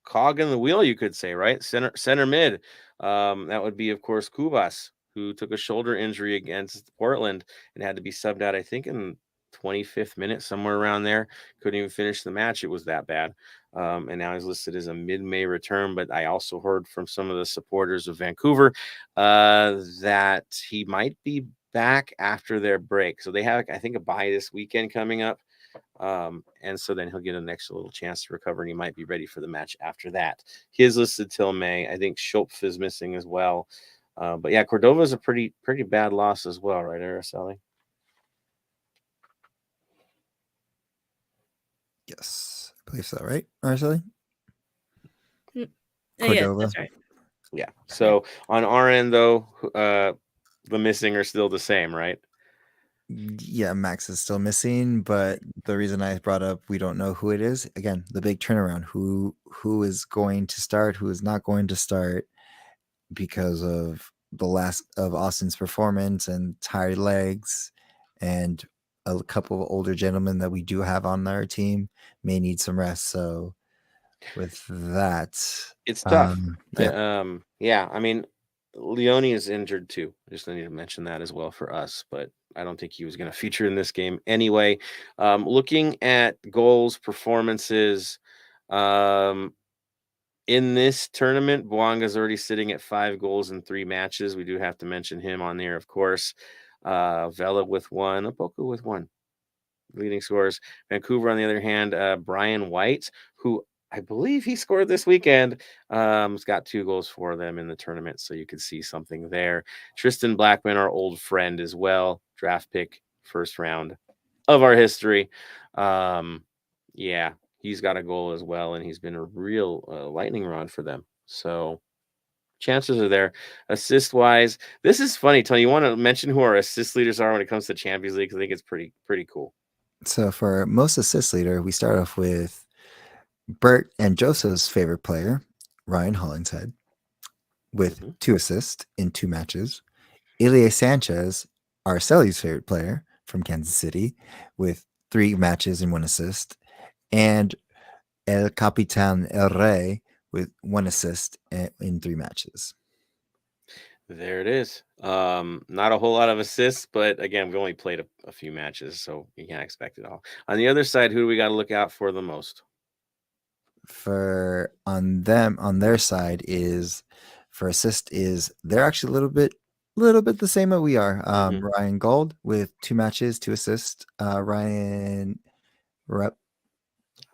B: cog in the wheel, you could say, right? Center mid. That would be, of course, Kubas, who took a shoulder injury against Portland and had to be subbed out, I think, in 25th minute, somewhere around there. Couldn't even finish the match. It was that bad. And now he's listed as a mid-May return. But I also heard from some of the supporters of Vancouver that he might be back after their break. So they have, I think, a bye this weekend coming up. And so then he'll get an extra little chance to recover, and he might be ready for the match after that. He is listed till May. I think Schopf is missing as well. But yeah, Cordova is a pretty bad loss as well, right, Araceli?
D: Yes, I believe so, right? Araceli?
C: Yes,
D: Cordova.
C: that's right.
B: Yeah. So on our end, though, the missing are still the same, right?
D: Yeah, Max is still missing, but the reason I brought up we don't know who it is, again, the big turnaround, who is going to start, who is not going to start because of the last of Austin's performance and tired legs, and a couple of older gentlemen that we do have on our team may need some rest. So with that,
B: It's tough.
D: yeah.
B: Yeah, I mean, Leone is injured too. Just need to mention that as well for us, but I don't think he was going to feature in this game anyway. Looking at goals, performances, um, in this tournament, Bouanga's already sitting at 5 goals in 3 matches. We do have to mention him on there, of course. Vela with 1, Opoku with 1. Leading scorers. Vancouver, on the other hand, Brian White, who I believe he scored this weekend, has got 2 goals for them in the tournament, so you could see something there. Tristan Blackman, our old friend as well, draft pick, first round of our history. Yeah, he's got a goal as well, and he's been a real lightning rod for them. So chances are there. Assist wise, this is funny. Tony, you want to mention who our assist leaders are when it comes to Champions League? 'Cause I think it's pretty cool.
D: So for most assist leader, we start off with Bert and Joseph's favorite player, Ryan Hollingshead, with 2 assists in 2 matches. Ilie Sanchez, Arceli's favorite player from Kansas City, with 3 matches and 1 assist. And El Capitan El Rey with 1 assist in 3 matches.
B: There it is. Not a whole lot of assists, but again, we only played a few matches, so you can't expect it all. On the other side, who do we got to look out for the most?
D: For on their side is for assist is they're actually a little bit the same that we are. Ryan Gold with 2 matches, 2 assists. Ryan Rep.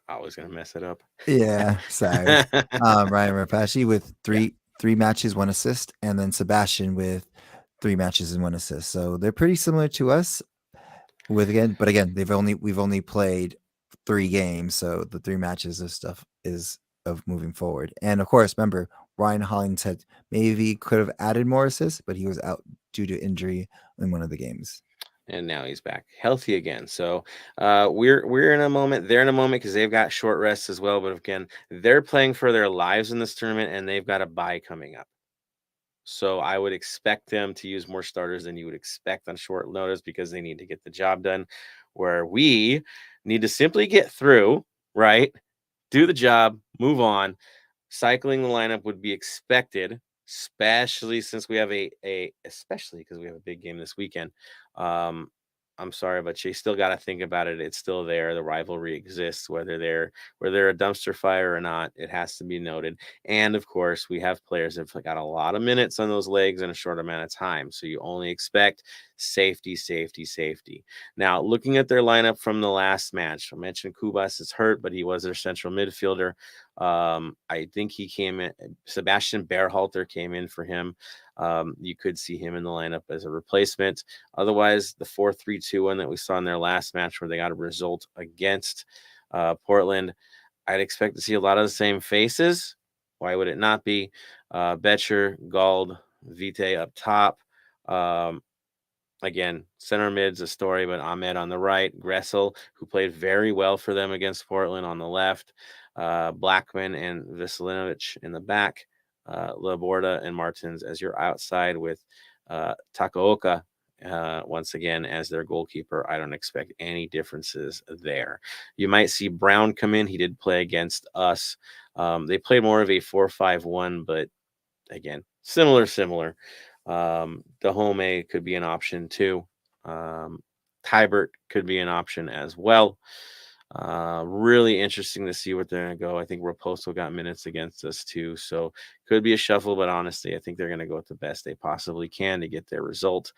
B: I was gonna mess it up.
D: Yeah, sorry. Ryan Rapashi with three matches, 1 assist, and then Sebastian with 3 matches and 1 assist. So they're pretty similar to us. But again, we've only played 3 games, so the 3 matches of stuff is of moving forward. And of course, remember Ryan Hollingshead maybe could have added more assists, but he was out due to injury in one of the games.
B: And now he's back healthy again. So we're in a moment. They're in a moment because they've got short rests as well. But again, they're playing for their lives in this tournament, and they've got a bye coming up. So I would expect them to use more starters than you would expect on short notice because they need to get the job done. Where we need to simply get through, right? Do the job, move on. Cycling the lineup would be expected, especially since we have especially because we have a big game this weekend. I'm sorry, but you still got to think about it. It's still there. The rivalry exists, whether they're a dumpster fire or not. It has to be noted. And of course, we have players that have got a lot of minutes on those legs in a short amount of time. So you only expect safety, safety, safety. Now, looking at their lineup from the last match, I mentioned Kubas is hurt, but he was their central midfielder. I think he came in. Sebastian Berhalter came in for him. You could see him in the lineup as a replacement. Otherwise, the 4-3-2-1 that we saw in their last match where they got a result against Portland, I'd expect to see a lot of the same faces. Why would it not be? Betcher, Gald, Vite up top. Again, center mid's a story, but Ahmed on the right, Gressel, who played very well for them against Portland on the left, Blackman and Veselinovic in the back, Laborda and Martins as your outside with Takaoka once again as their goalkeeper. I don't expect any differences there. You might see Brown come in. He did play against us. They played more of a 4-5-1, but again, similar. Dahome could be an option too. Tybert could be an option as well. Really interesting to see what they're going to go. I think Raposo got minutes against us too, so could be a shuffle, but honestly, I think they're going to go with the best they possibly can to get their result.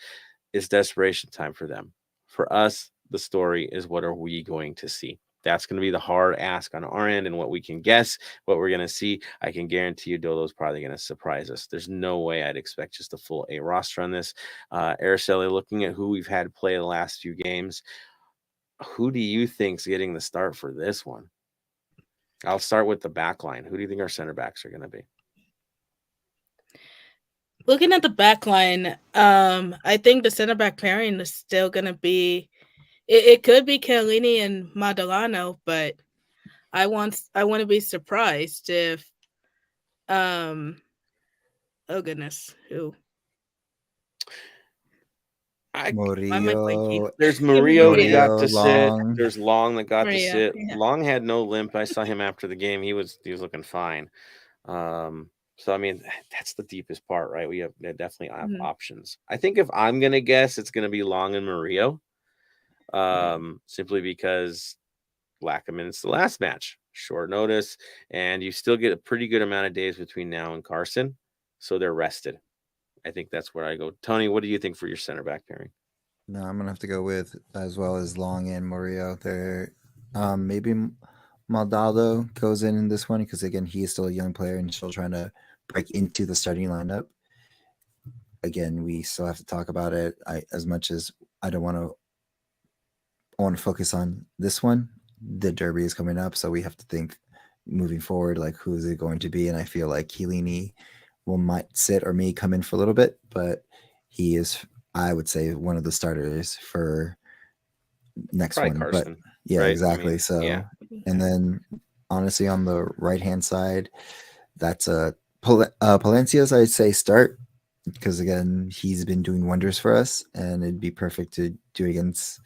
B: It's desperation time for them. For us, the story is what are we going to see? That's going to be the hard ask on our end and what we can guess, what we're going to see. I can guarantee you Dodo's probably going to surprise us. There's no way I'd expect just a full A roster on this. Araceli, looking at who we've had play the last few games, who do you think's getting the start for this one? I'll start with the back line. Who do you think our center backs are going to be?
C: Looking at the back line, I think the center back pairing is still going to be, it could be Chiellini and Madalano, but I want to be surprised if, oh goodness, who? I might blank you.
D: Murillo,
B: There's
C: Give me
B: Murillo, he
C: Maria.
B: got
D: Murillo,
B: to sit.
D: Long.
B: There's Long that got to
C: Maria,
B: sit.
C: yeah.
B: Long had no limp. I saw him after the game. He was looking fine. So I mean, that's the deepest part, right? We definitely have
C: Mhm.
B: options. I think if I'm gonna guess, it's gonna be Long and Murillo. Simply because lack of minutes the last match, short notice, and you still get a pretty good amount of days between now and Carson, so they're rested. I think that's where I go. Tony, what do you think for your center back pairing?
D: No, I'm gonna have to go with as well as Long and Murillo. There, maybe Maldonado goes in this one because again he is still a young player and still trying to break into the starting lineup. Again, we still have to talk about it. As much as I don't want to, I want to focus on this one. The Derby is coming up, so we have to think moving forward, like who is it going to be? And I feel like Chiellini might sit or may come in for a little bit, but he is, I would say, one of the starters for next
B: Probably
D: one. But
B: Carson,
D: yeah,
B: right? I
D: exactly.
B: mean,
D: So,
B: yeah.
D: and then honestly, on the right hand side, that's a Palencia's. I'd say start because again, he's been doing wonders for us, and it'd be perfect to do against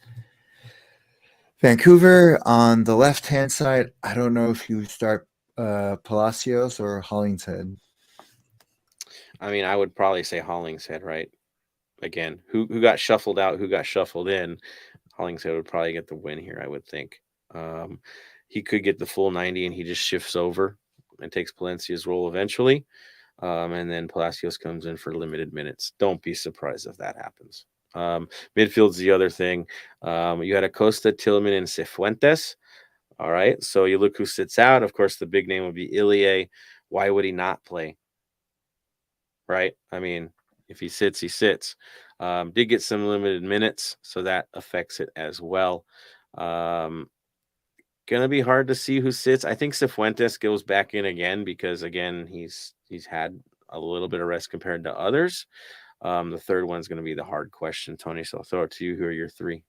D: Vancouver. On the left hand side, I don't know if you start Palacios or Hollingshead.
B: I mean, I would probably say Hollingshead, right? Again, who got shuffled out, who got shuffled in. Hollingshead would probably get the win here, I would think. He could get the full 90 and he just shifts over and takes Palencia's role eventually. And then Palacios comes in for limited minutes. Don't be surprised if that happens. Midfield's the other thing. You had Acosta, Tillman, and Cifuentes. All right. So you look who sits out. Of course, the big name would be Ilie. Why would he not play? Right. I mean, if he sits, he sits. Did get some limited minutes, so that affects it as well. Gonna be hard to see who sits. I think Cifuentes goes back in again because again he's had a little bit of rest compared to others. The third one's gonna be the hard question, Tony. So I'll throw it to you. Who are your three?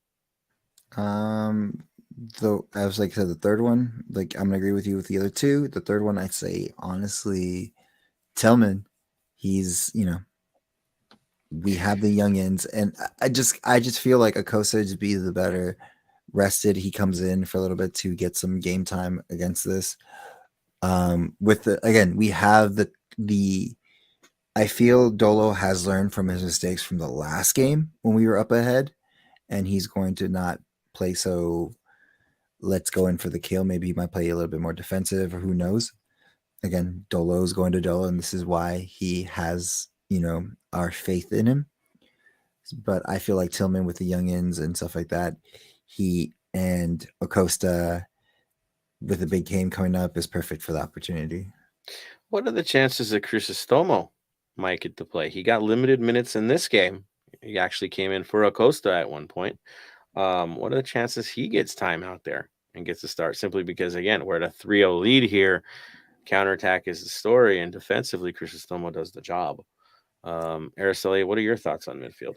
D: Though I was like I said, the third one, like I'm gonna agree with you with the other two. The third one, I'd say honestly, Tillman. He's we have the youngins, and I just feel like Acosta to be the better rested. He comes in for a little bit to get some game time against this. With the again, we have the I feel Dolo has learned from his mistakes from the last game when we were up ahead, and he's going to not play so let's go in for the kill. Maybe he might play a little bit more defensive, or who knows. Again, Dolo's going to Dolo, and this is why he has, our faith in him. But I feel like Tillman with the youngins and stuff like that, he and Acosta with a big game coming up is perfect for the opportunity.
B: What are the chances that Crisostomo might get to play? He got limited minutes in this game. He actually came in for Acosta at one point. What are the chances he gets time out there and gets to start? Simply because, again, we're at a 3-0 lead here. Counterattack is the story, and defensively, Crisostomo does the job. Araceli, what are your thoughts on midfield?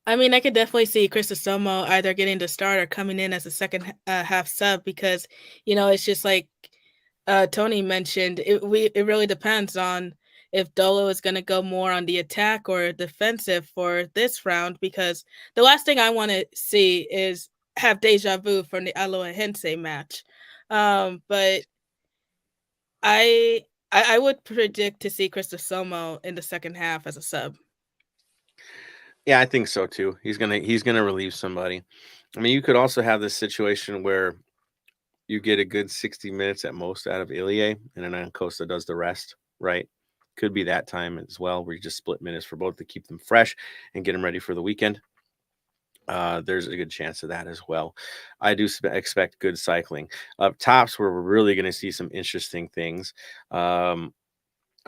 C: I mean, I could definitely see Crisostomo either getting the start or coming in as a second half sub because, it's just like Tony mentioned, it really depends on if Dolo is going to go more on the attack or defensive for this round, because the last thing I want to see is have deja vu from the Aloha Hensei match. But I would predict to see Crisostomo in the second half as a sub.
B: Yeah, I think so too. He's gonna relieve somebody. I mean, you could also have this situation where you get a good 60 minutes at most out of Ilie, and then Acosta does the rest, right? Could be that time as well, where you just split minutes for both to keep them fresh and get them ready for the weekend. There's a good chance of that as well. I do expect good cycling. Up tops, where we're really going to see some interesting things.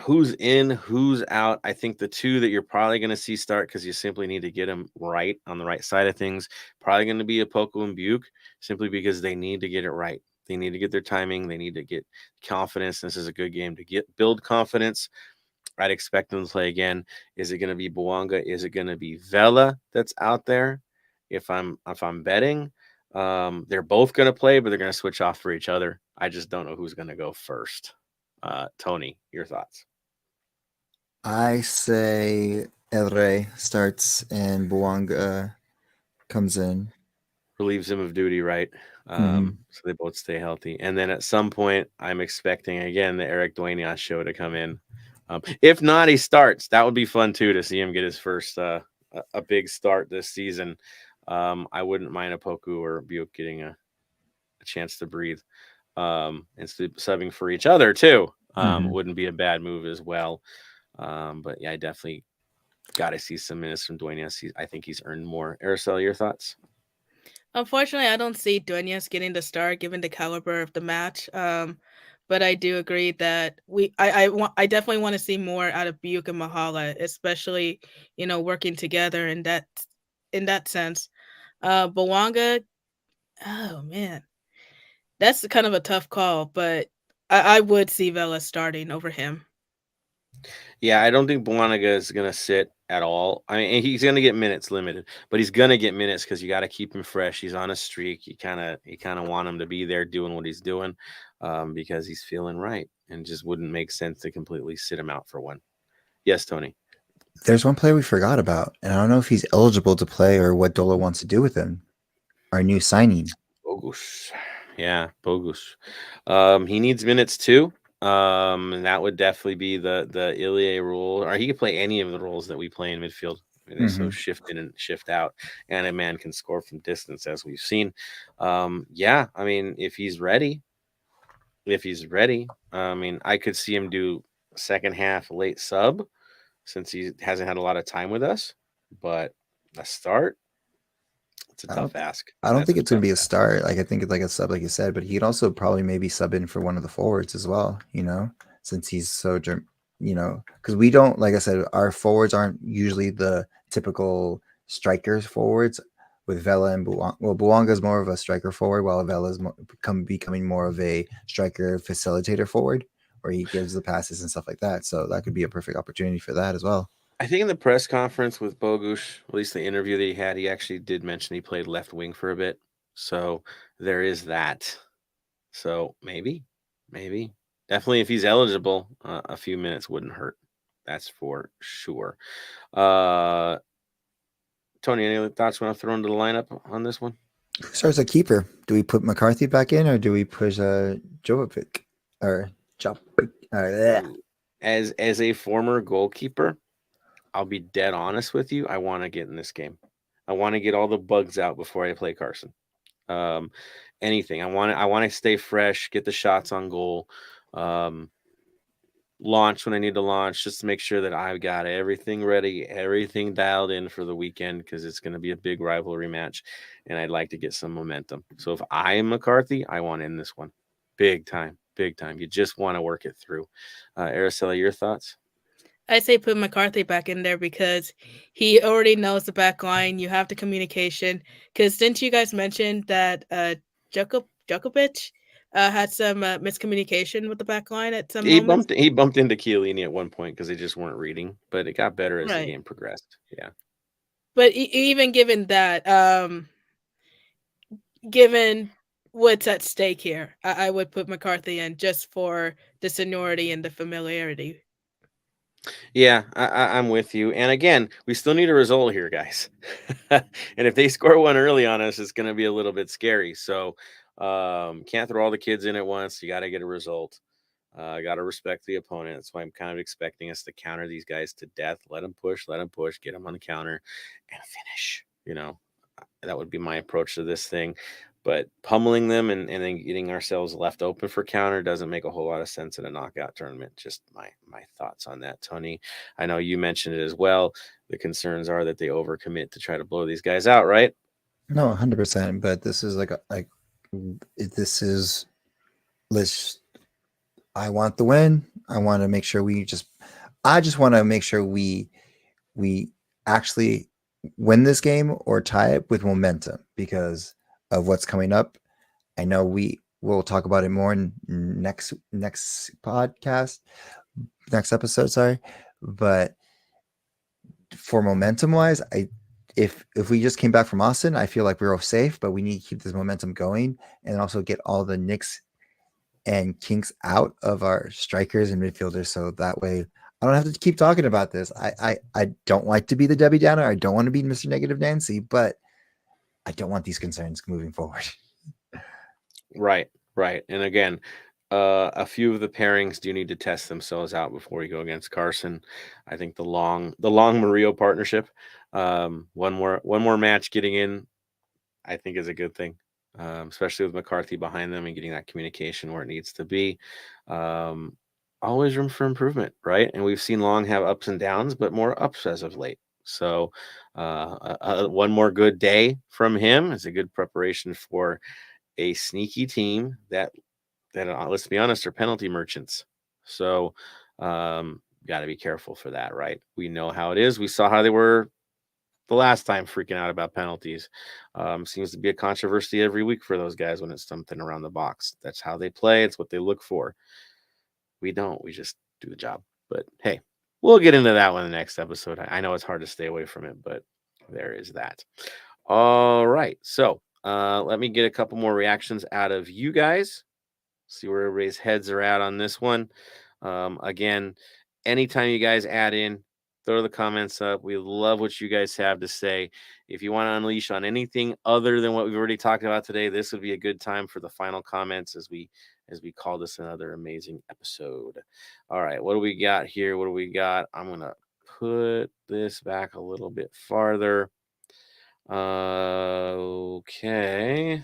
B: Who's in, who's out? I think the two that you're probably going to see start because you simply need to get them right on the right side of things. Probably going to be Apoko and Buke, simply because they need to get it right. They need to get their timing. They need to get confidence. This is a good game to build confidence. I'd expect them to play again. Is it going to be Bouanga? Is it going to be Vela that's out there? If I'm betting, they're both going to play, but they're going to switch off for each other. I just don't know who's going to go first. Tony, your thoughts?
D: I say El Rey starts and Bouanga comes in.
B: Relieves him of duty, right?
D: Mhm.
B: So they both stay healthy. And then at some point, I'm expecting again the Eric Duenas show to come in. If not, he starts. That would be fun too to see him get his first a big start this season. I wouldn't mind a Poku or Buick getting a chance to breathe. And subbing for each other too.
D: Mhm.
B: Wouldn't be a bad move as well. But yeah, I definitely got to see some minutes from Duenas. I think he's earned more. Araceli, your thoughts?
C: Unfortunately, I don't see Duenas getting the start given the caliber of the match. But I do agree that I definitely want to see more out of Buick and Mahala, especially working together in that sense. Bawanga, oh man, that's kind of a tough call, but I would see Vela starting over him.
B: Yeah, I don't think Bouanga is going to sit at all. I mean, he's going to get minutes limited, but he's going to get minutes because you got to keep him fresh. He's on a streak. You kind of want him to be there doing what he's doing because he's feeling right, and just wouldn't make sense to completely sit him out for one. Yes, Tony.
D: There's one player we forgot about, and I don't know if he's eligible to play or what Dolo wants to do with him. Our new signing.
B: Bogus. Yeah, Bogus. He needs minutes too. And that would definitely be the Ilie rule, or he could play any of the roles that we play in midfield. I mean, they so shift in and shift out, and a man can score from distance, as we've seen. Yeah, I mean, if he's ready, I mean, I could see him do second half late sub since he hasn't had a lot of time with us. But a start, it's a
D: I don't,
B: tough ask.
D: I don't
B: That's
D: think
B: a
D: it's going
B: tough
D: to be a
B: ask.
D: start. Like I think it's like a sub, like you said, but he could also probably maybe sub in for one of the forwards as well. Since he's so, because we don't, like I said, our forwards aren't usually the typical strikers forwards. With Vela and Buanga, well, Buanga is more of a striker forward, while Vela is becoming more of a striker facilitator forward, where he gives the passes and stuff like that. So that could be a perfect opportunity for that as well.
B: I think in the press conference with Bogusz, at least the interview that he had, he actually did mention he played left wing for a bit. So there is that. So maybe. Definitely, if he's eligible, a few minutes wouldn't hurt. That's for sure. Tony, any other thoughts you want to throw into the lineup on this one?
D: Who starts a keeper? Do we put McCarthy back in, or do we push Jovic or Jovic?
B: As a former goalkeeper, I'll be dead honest with you. I want to get in this game. I want to get all the bugs out before I play Carson. Anything. I want to stay fresh, get the shots on goal, launch when I need to launch, just to make sure that I've got everything ready, everything dialed in for the weekend, because it's going to be a big rivalry match, and I'd like to get some momentum. So if I am McCarthy, I want in this one. Big time. You just want to work it through. Araceli, your thoughts?
C: I say put McCarthy back in there because he already knows the back line. You have the communication. Because didn't you guys mention that Djokovic had some miscommunication with the back line at some
B: He
C: moments?
B: bumped into Chiellini at one point because they just weren't reading, but it got better as the
C: Right.
B: game progressed. Yeah.
C: But even given that, given what's at stake here, I would put McCarthy in just for the seniority and the familiarity.
B: Yeah, I'm with you. And again, we still need a result here, guys. And if they score one early on us, it's going to be a little bit scary. So can't throw all the kids in at once. You got to get a result. Got to respect the opponent. That's why I'm kind of expecting us to counter these guys to death. Let them push, get them on the counter, and finish. That would be my approach to this thing. But pummeling them and then getting ourselves left open for counter doesn't make a whole lot of sense in a knockout tournament. Just my thoughts on that, Tony. I know you mentioned it as well. The concerns are that they overcommit to try to blow these guys out, right?
D: No, 100%. But this is this is let's. I want the win. I want to make sure I just want to make sure we actually win this game or tie it with momentum because of what's coming up. I know we will talk about it more in next podcast, next episode. Sorry, but for momentum wise, if we just came back from Austin, I feel like we're all safe, but we need to keep this momentum going and also get all the nicks and kinks out of our strikers and midfielders. So that way I don't have to keep talking about this. I don't like to be the Debbie Downer. I don't want to be Mr. Negative Nancy, but I don't want these concerns moving forward.
B: Right, right. And again, a few of the pairings do need to test themselves out before you go against Carson. I think the long Murillo partnership, one more match getting in, I think is a good thing, especially with McCarthy behind them and getting that communication where it needs to be. Um, Always room for improvement, right? And we've seen Long have ups and downs, but more ups as of late. So, one more good day from him is a good preparation for a sneaky team that let's be honest, are penalty merchants. So, got to be careful for that, right? We know how it is. We saw how they were the last time freaking out about penalties. Seems to be a controversy every week for those guys when it's something around the box. That's how they play. It's what they look for. We don't. We just do the job. But hey, we'll get into that one in the next episode. I know it's hard to stay away from it, but there is that. All right. So let me get a couple more reactions out of you guys. See where everybody's heads are at on this one. Again, anytime you guys add in, throw the comments up. We love what you guys have to say. If you want to unleash on anything other than what we've already talked about today, this would be a good time for the final comments as we call this another amazing episode. All right, what do we got here? What do we got? I'm gonna put this back a little bit farther. Okay.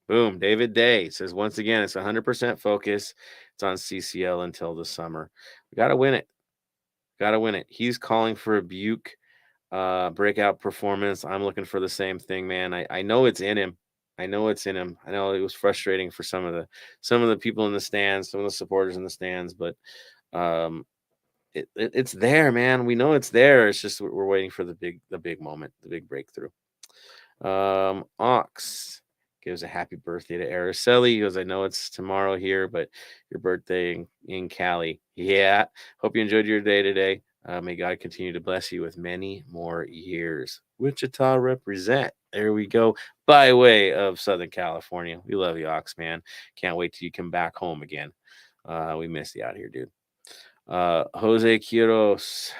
B: Boom. David Day says, once again, it's 100% focus. It's on CCL until the summer. We got to win it. Got to win it. He's calling for a Buke breakout performance. I'm looking for the same thing, man. I know it's in him. I know it's in him. I know it was frustrating for some of the people in the stands, some of the supporters in the stands, but it's there, man. We know it's there. It's just we're waiting for the big moment, the big breakthrough. Ox gives a happy birthday to Araceli. He goes, I know it's tomorrow here, but your birthday in Cali. Yeah. Hope you enjoyed your day today. May God continue to bless you with many more years. Wichita represent. There we go. By way of Southern California. We love you, Ox, man. Can't wait till you come back home again. We miss you out here, dude. Jose Quiros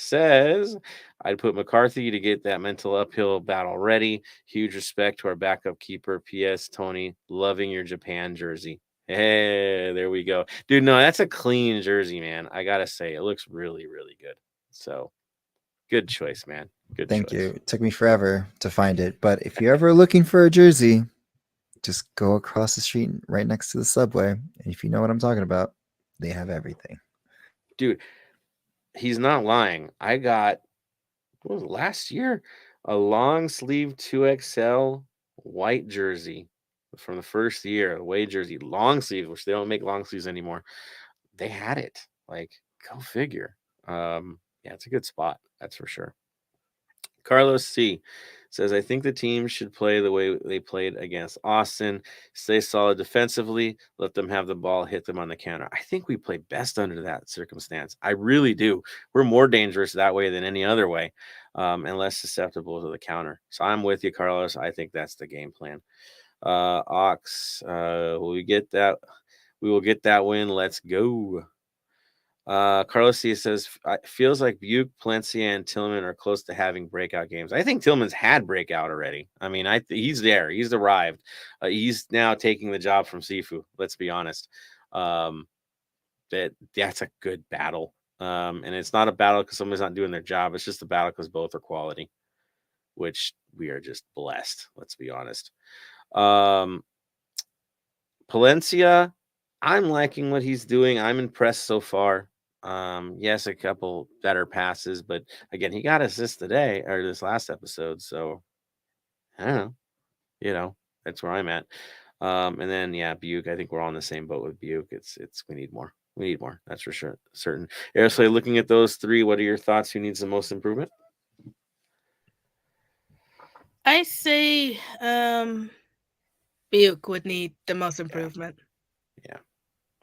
B: says, I'd put McCarthy to get that mental uphill battle ready. Huge respect to our backup keeper. P.S. Tony, loving your Japan jersey. Hey, there we go. Dude, no, that's a clean jersey, man. I got to say, it looks really, really good. So, good choice, man. Good
D: Thank
B: choice.
D: you. It took me forever to find it, but if you're ever looking for a jersey, just go across the street right next to the Subway. And if you know what I'm talking about, they have everything.
B: Dude, he's not lying. I got, what was it, last year? A long sleeve 2XL white jersey from the first year, away jersey, long sleeve, which they don't make long sleeves anymore. They had it. Like, go figure. Yeah, it's a good spot. That's for sure. Carlos C says, I think the team should play the way they played against Austin. Stay solid defensively. Let them have the ball, hit them on the counter. I think we play best under that circumstance. I really do. We're more dangerous that way than any other way, and less susceptible to the counter. So I'm with you, Carlos. I think that's the game plan. Ox, we will get that win. Let's go. Carlos C says, feels like Buke, Palencia, and Tillman are close to having breakout games. I think Tillman's had breakout already. I mean, he's there. He's arrived. He's now taking the job from Sifu. Let's be honest. That's a good battle. And it's not a battle because somebody's not doing their job. It's just a battle because both are quality, which we are just blessed. Let's be honest. Palencia, I'm liking what he's doing. I'm impressed so far. Yes, a couple better passes, but again, he got assists today or this last episode. So I don't know, that's where I'm at. And then Buke, I think we're all in the same boat with Buke. It's we need more. We need more. That's for sure. Certain. So looking at those three, what are your thoughts? Who needs the most improvement?
C: I say Buke would need the most improvement.
B: Yeah.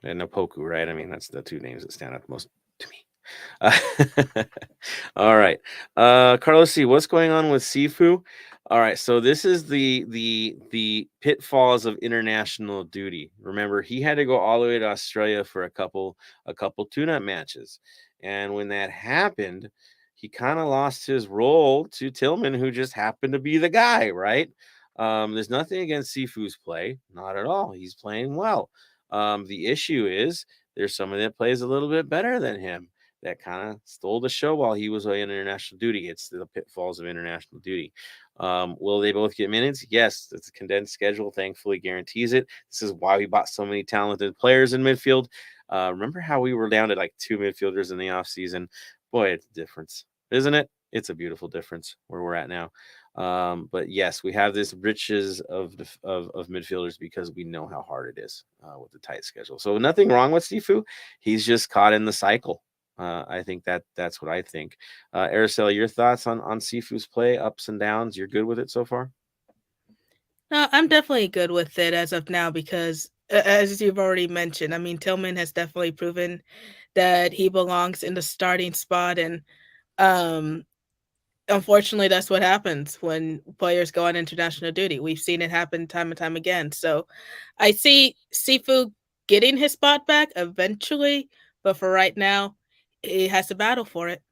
B: And Napoku, right? I mean, that's the two names that stand out the most to me. All right. Carlos C, what's going on with Sifu? All right, so this is the pitfalls of international duty. Remember, he had to go all the way to Australia for a couple tune-up matches. And when that happened, he kind of lost his role to Tillman, who just happened to be the guy, right? There's nothing against Sifu's play, not at all. He's playing well. The issue is there's someone that plays a little bit better than him that kind of stole the show while he was away on international duty. It's the pitfalls of international duty. Will they both get minutes? Yes, it's a condensed schedule, thankfully guarantees it. This is why we bought so many talented players in midfield. Remember how we were down to like 2 midfielders in the offseason? Boy, it's a difference, isn't it? It's a beautiful difference where we're at now. But yes, we have this riches of midfielders because we know how hard it is with the tight schedule. So nothing wrong with Sifu. He's just caught in the cycle. I think that's what I think. Araceli, your thoughts on Sifu's play, ups and downs? You're good with it so far?
C: No, I'm definitely good with it as of now because, as you've already mentioned, I mean, Tillman has definitely proven that he belongs in the starting spot, and unfortunately, that's what happens when players go on international duty. We've seen it happen time and time again. So I see Sifu getting his spot back eventually, but for right now, he has to battle for it.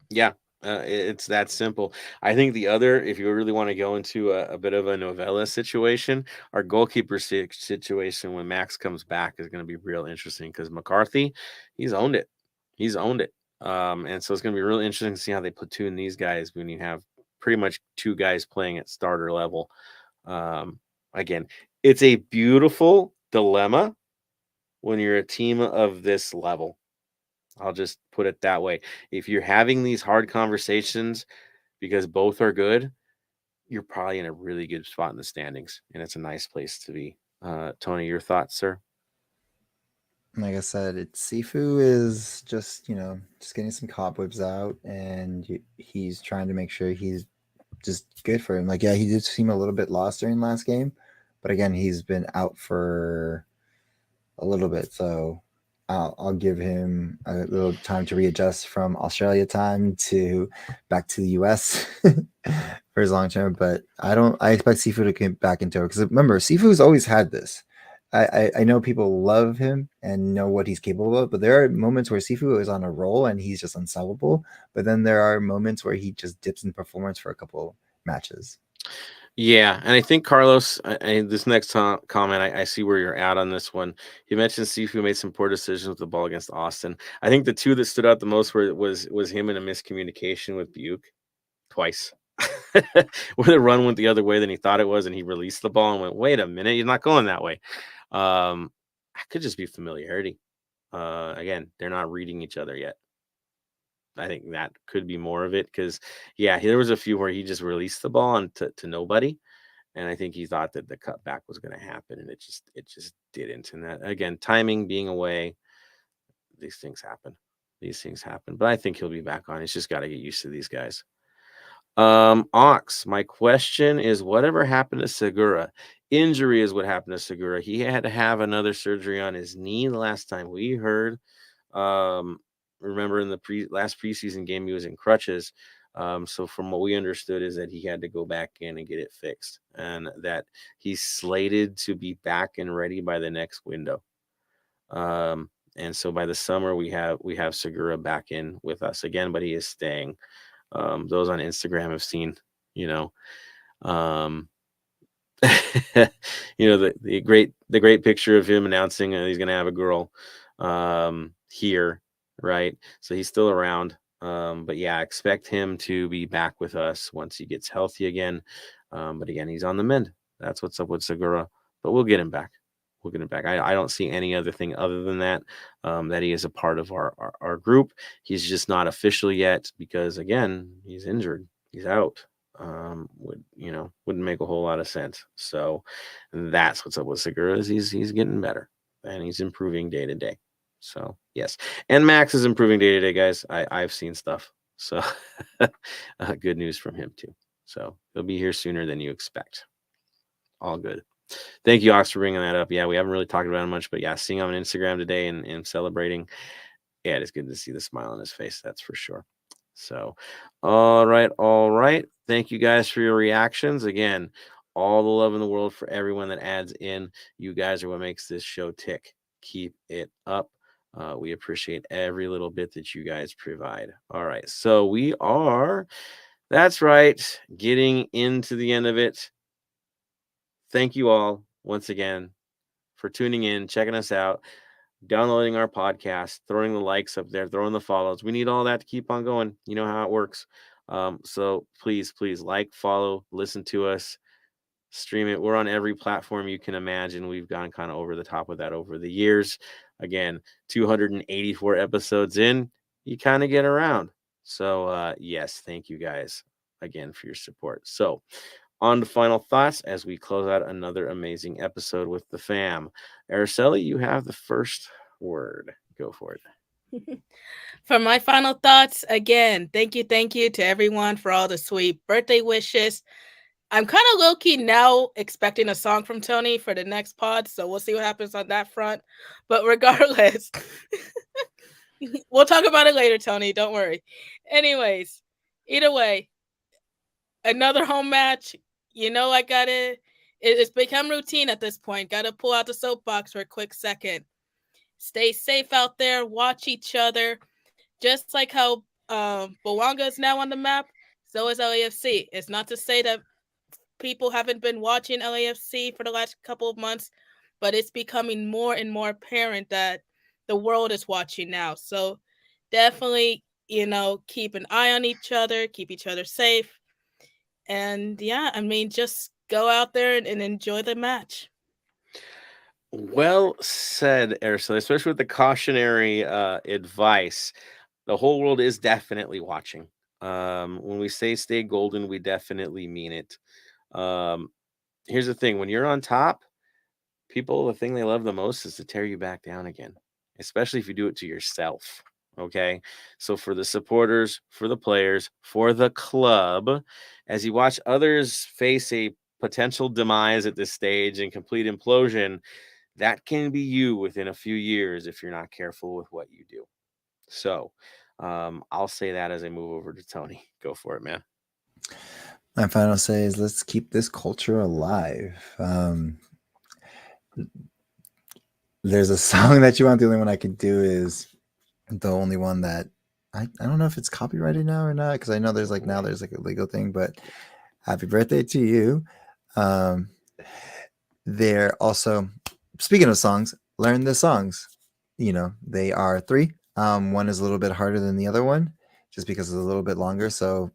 B: Yeah, it's that simple. I think the other, if you really want to go into a bit of a novella situation, our goalkeeper situation when Max comes back is going to be real interesting because McCarthy, he's owned it. He's owned it. And so it's going to be really interesting to see how they platoon these guys when you have pretty much 2 guys playing at starter level. Again, it's a beautiful dilemma when you're a team of this level. I'll just put it that way. If you're having these hard conversations because both are good, you're probably in a really good spot in the standings, and it's a nice place to be. Tony, your thoughts, sir?
D: Like I said, Sifu is just getting some cobwebs out, and he's trying to make sure he's just good for him. Like, yeah, he did seem a little bit lost during last game, but again, he's been out for a little bit, so I'll give him a little time to readjust from Australia time to back to the US for his long term. But I expect Sifu to get back into it because remember, Sifu's always had this. I know people love him and know what he's capable of, but there are moments where Sifu is on a roll and he's just unsolvable. But then there are moments where he just dips in performance for a couple matches.
B: Yeah, and I think Carlos, this next comment, I see where you're at on this one. You mentioned Sifu made some poor decisions with the ball against Austin. I think the 2 that stood out the most was him in a miscommunication with Buke twice. Where the run went the other way than he thought it was, and he released the ball and went, "Wait a minute, you're not going that way." Could just be familiarity. Again, they're not reading each other yet. I think that could be more of it because, yeah, there was a few where he just released the ball to nobody, and I think he thought that the cutback was going to happen, and it just didn't. And that again, timing being away, these things happen. But I think he'll be back on. He's just got to get used to these guys. Ox, my question is, whatever happened to Segura? Injury is what happened to Segura. He had to have another surgery on his knee the last time we heard. Remember in the last preseason game, he was in crutches. So from what we understood is that he had to go back in and get it fixed, and that he's slated to be back and ready by the next window. And so by the summer, we have Segura back in with us again, but he is staying. Those on Instagram have seen, the great picture of him announcing he's going to have a girl here, right? So he's still around. But yeah, expect him to be back with us once he gets healthy again. But again, he's on the mend. That's what's up with Segura. But we'll get him back. I don't see any other thing other than that he is a part of our group. He's just not official yet because, again, he's injured. He's out. Wouldn't make a whole lot of sense. So that's what's up with Segura is he's getting better and he's improving day to day. So yes, and Max is improving day to day, guys. I've seen stuff. So good news from him too. So he'll be here sooner than you expect. All good. Thank you, Ox, for bringing that up. Yeah, we haven't really talked about it much, but yeah, seeing him on Instagram today and celebrating, Yeah, it is good to see the smile on his face. That's for sure. So, all right. Thank you guys for your reactions. Again, all the love in the world for everyone that adds in. You guys are what makes this show tick. Keep it up. We appreciate every little bit that you guys provide. All right. So that's right, getting into the end of it. Thank you all once again for tuning in, checking us out, downloading our podcast, throwing the likes up there, throwing the follows. We need all that to keep on going. You know how it works. So please like, follow, listen to us, stream it. We're on every platform you can imagine. We've gone kind of over the top of that over the years. Again, 284 episodes in, you kind of get around. So yes, thank you guys again for your support. So on to final thoughts as we close out another amazing episode with the fam. Araceli, you have the first word. Go for it.
C: For my final thoughts, again, thank you to everyone for all the sweet birthday wishes. I'm kind of low-key now expecting a song from Tony for the next pod, so we'll see what happens on that front. But regardless, we'll talk about it later, Tony. Don't worry. Anyways, either way, another home match. I gotta. It's become routine at this point. Gotta pull out the soapbox for a quick second. Stay safe out there. Watch each other. Just like how Bouanga is now on the map, so is LAFC. It's not to say that people haven't been watching LAFC for the last couple of months, but it's becoming more and more apparent that the world is watching now. So definitely, keep an eye on each other, keep each other safe. And yeah, just go out there and enjoy the match.
B: Well said, Araceli, especially with the cautionary advice. The whole world is definitely watching. When we say stay golden, we definitely mean it. Here's the thing. When you're on top, people, the thing they love the most is to tear you back down again, especially if you do it to yourself. Okay. So for the supporters, for the players, for the club, as you watch others face a potential demise at this stage and complete implosion, that can be you within a few years if you're not careful with what you do. So I'll say that as I move over to Tony. Go for it, man.
D: My final say is let's keep this culture alive. There's a song that you want. The only one I can do is the only one that I don't know if it's copyrighted now or not, because I know there's like a legal thing, but happy birthday to you. They're also, speaking of songs, learn the songs. They are 3. One is a little bit harder than the other one just because it's a little bit longer. So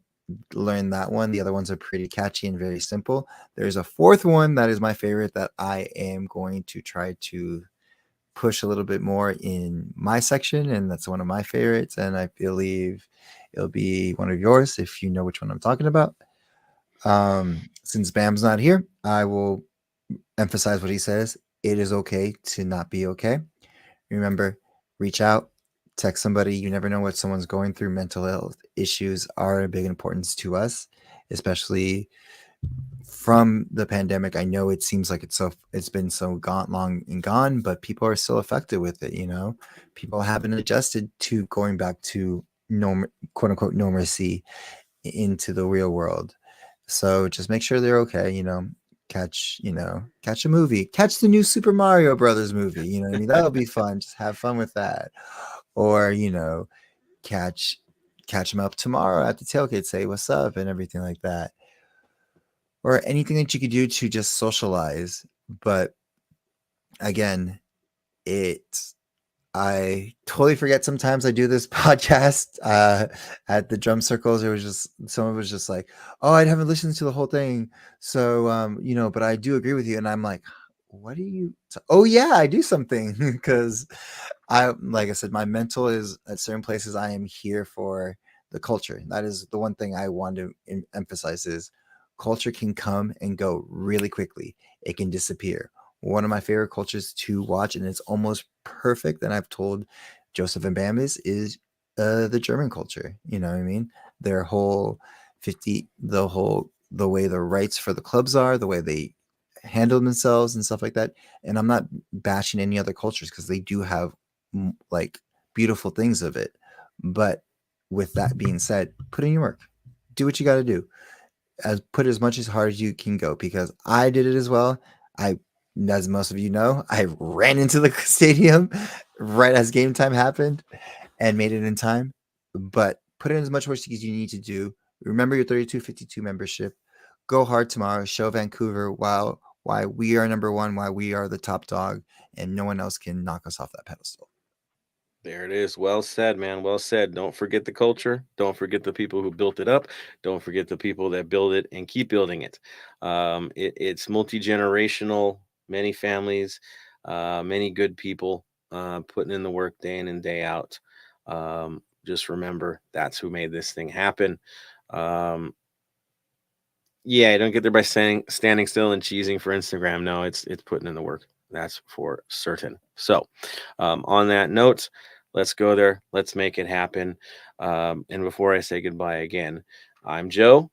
D: learn that one. The other ones are pretty catchy and very simple. There's a 4th one that is my favorite that I am going to try to push a little bit more in my section, and that's one of my favorites, and I believe it'll be one of yours if you know which one I'm talking about. Since Bam's not here, I will emphasize what he says. It is okay to not be okay. Remember, reach out, text somebody. You never know what someone's going through. Mental health issues are a big importance to us, especially from the pandemic. I know it seems like it's been so long and gone, but people are still affected with it. People haven't adjusted to going back to quote unquote normalcy into the real world. So just make sure they're okay. Catch a movie, catch the new Super Mario Brothers movie. That'll be fun. Just have fun with that. Or catch them up tomorrow at the tailgate, say what's up and everything like that. Or anything that you could do to just socialize. But again, I totally forget sometimes I do this podcast at the drum circles. Someone was just like, oh, I haven't listened to the whole thing. So, but I do agree with you. And I'm like, what do you, oh yeah, I do something. Because like I said, my mental is at certain places. I am here for the culture. That is the one thing I want to emphasize is culture can come and go really quickly. It can disappear. One of my favorite cultures to watch, and it's almost perfect, and I've told Joseph and Bam is the German culture. You know what I mean? Their whole the way the rights for the clubs are, the way they handle themselves and stuff like that. And I'm not bashing any other cultures because they do have like beautiful things of it. But with that being said, put in your work. Do what you got to do. Put as much as hard as you can go, because I did it as well. As most of you know, I ran into the stadium right as game time happened and made it in time. But put in as much work as you need to do. Remember your 3252 membership. Go hard tomorrow. Show Vancouver why we are number one, why we are the top dog, and no one else can knock us off that pedestal.
B: There it is. Well said, man. Well said. Don't forget the culture. Don't forget the people who built it up. Don't forget the people that build it and keep building it. It's multi-generational, many families, many good people putting in the work day in and day out. Just remember, that's who made this thing happen. Yeah, don't get there by standing still and cheesing for Instagram. No, it's putting in the work. That's for certain. So on that note, let's go there. Let's make it happen. And before I say goodbye again, I'm Joe.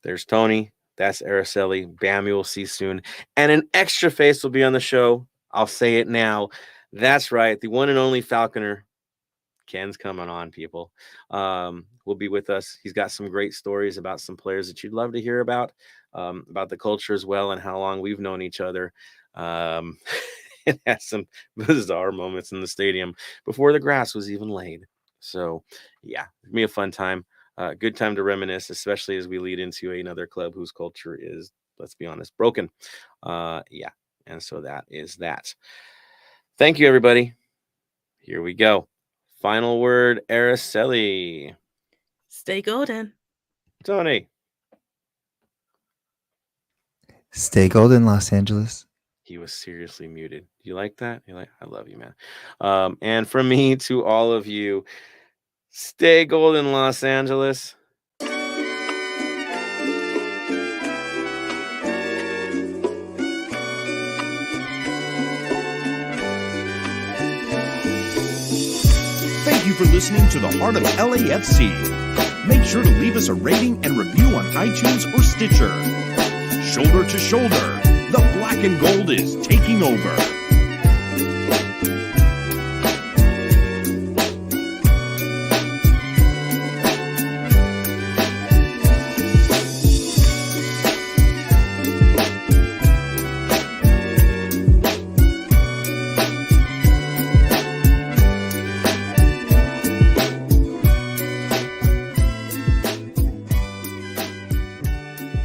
B: There's Tony. That's Araceli. Bam, you will see soon. And an extra face will be on the show. I'll say it now. That's right. The one and only Falconer. Ken's coming on, people. Will be with us. He's got some great stories about some players that you'd love to hear about the culture as well, and how long we've known each other. It has some bizarre moments in the stadium before the grass was even laid. So, yeah, it'll be a fun time. Good time to reminisce, especially as we lead into another club whose culture is, let's be honest, broken. Yeah, and so that is that. Thank you, everybody. Here we go. Final word, Araceli.
C: Stay golden.
B: Tony.
D: Stay golden, Los Angeles.
B: He was seriously muted. You like that? I love you, man. And from me to all of you, stay golden, Los Angeles.
A: Thank you for listening to the Heart of LAFC. Make sure to leave us a rating and review on iTunes or Stitcher. Shoulder to shoulder, the black and gold is taking over.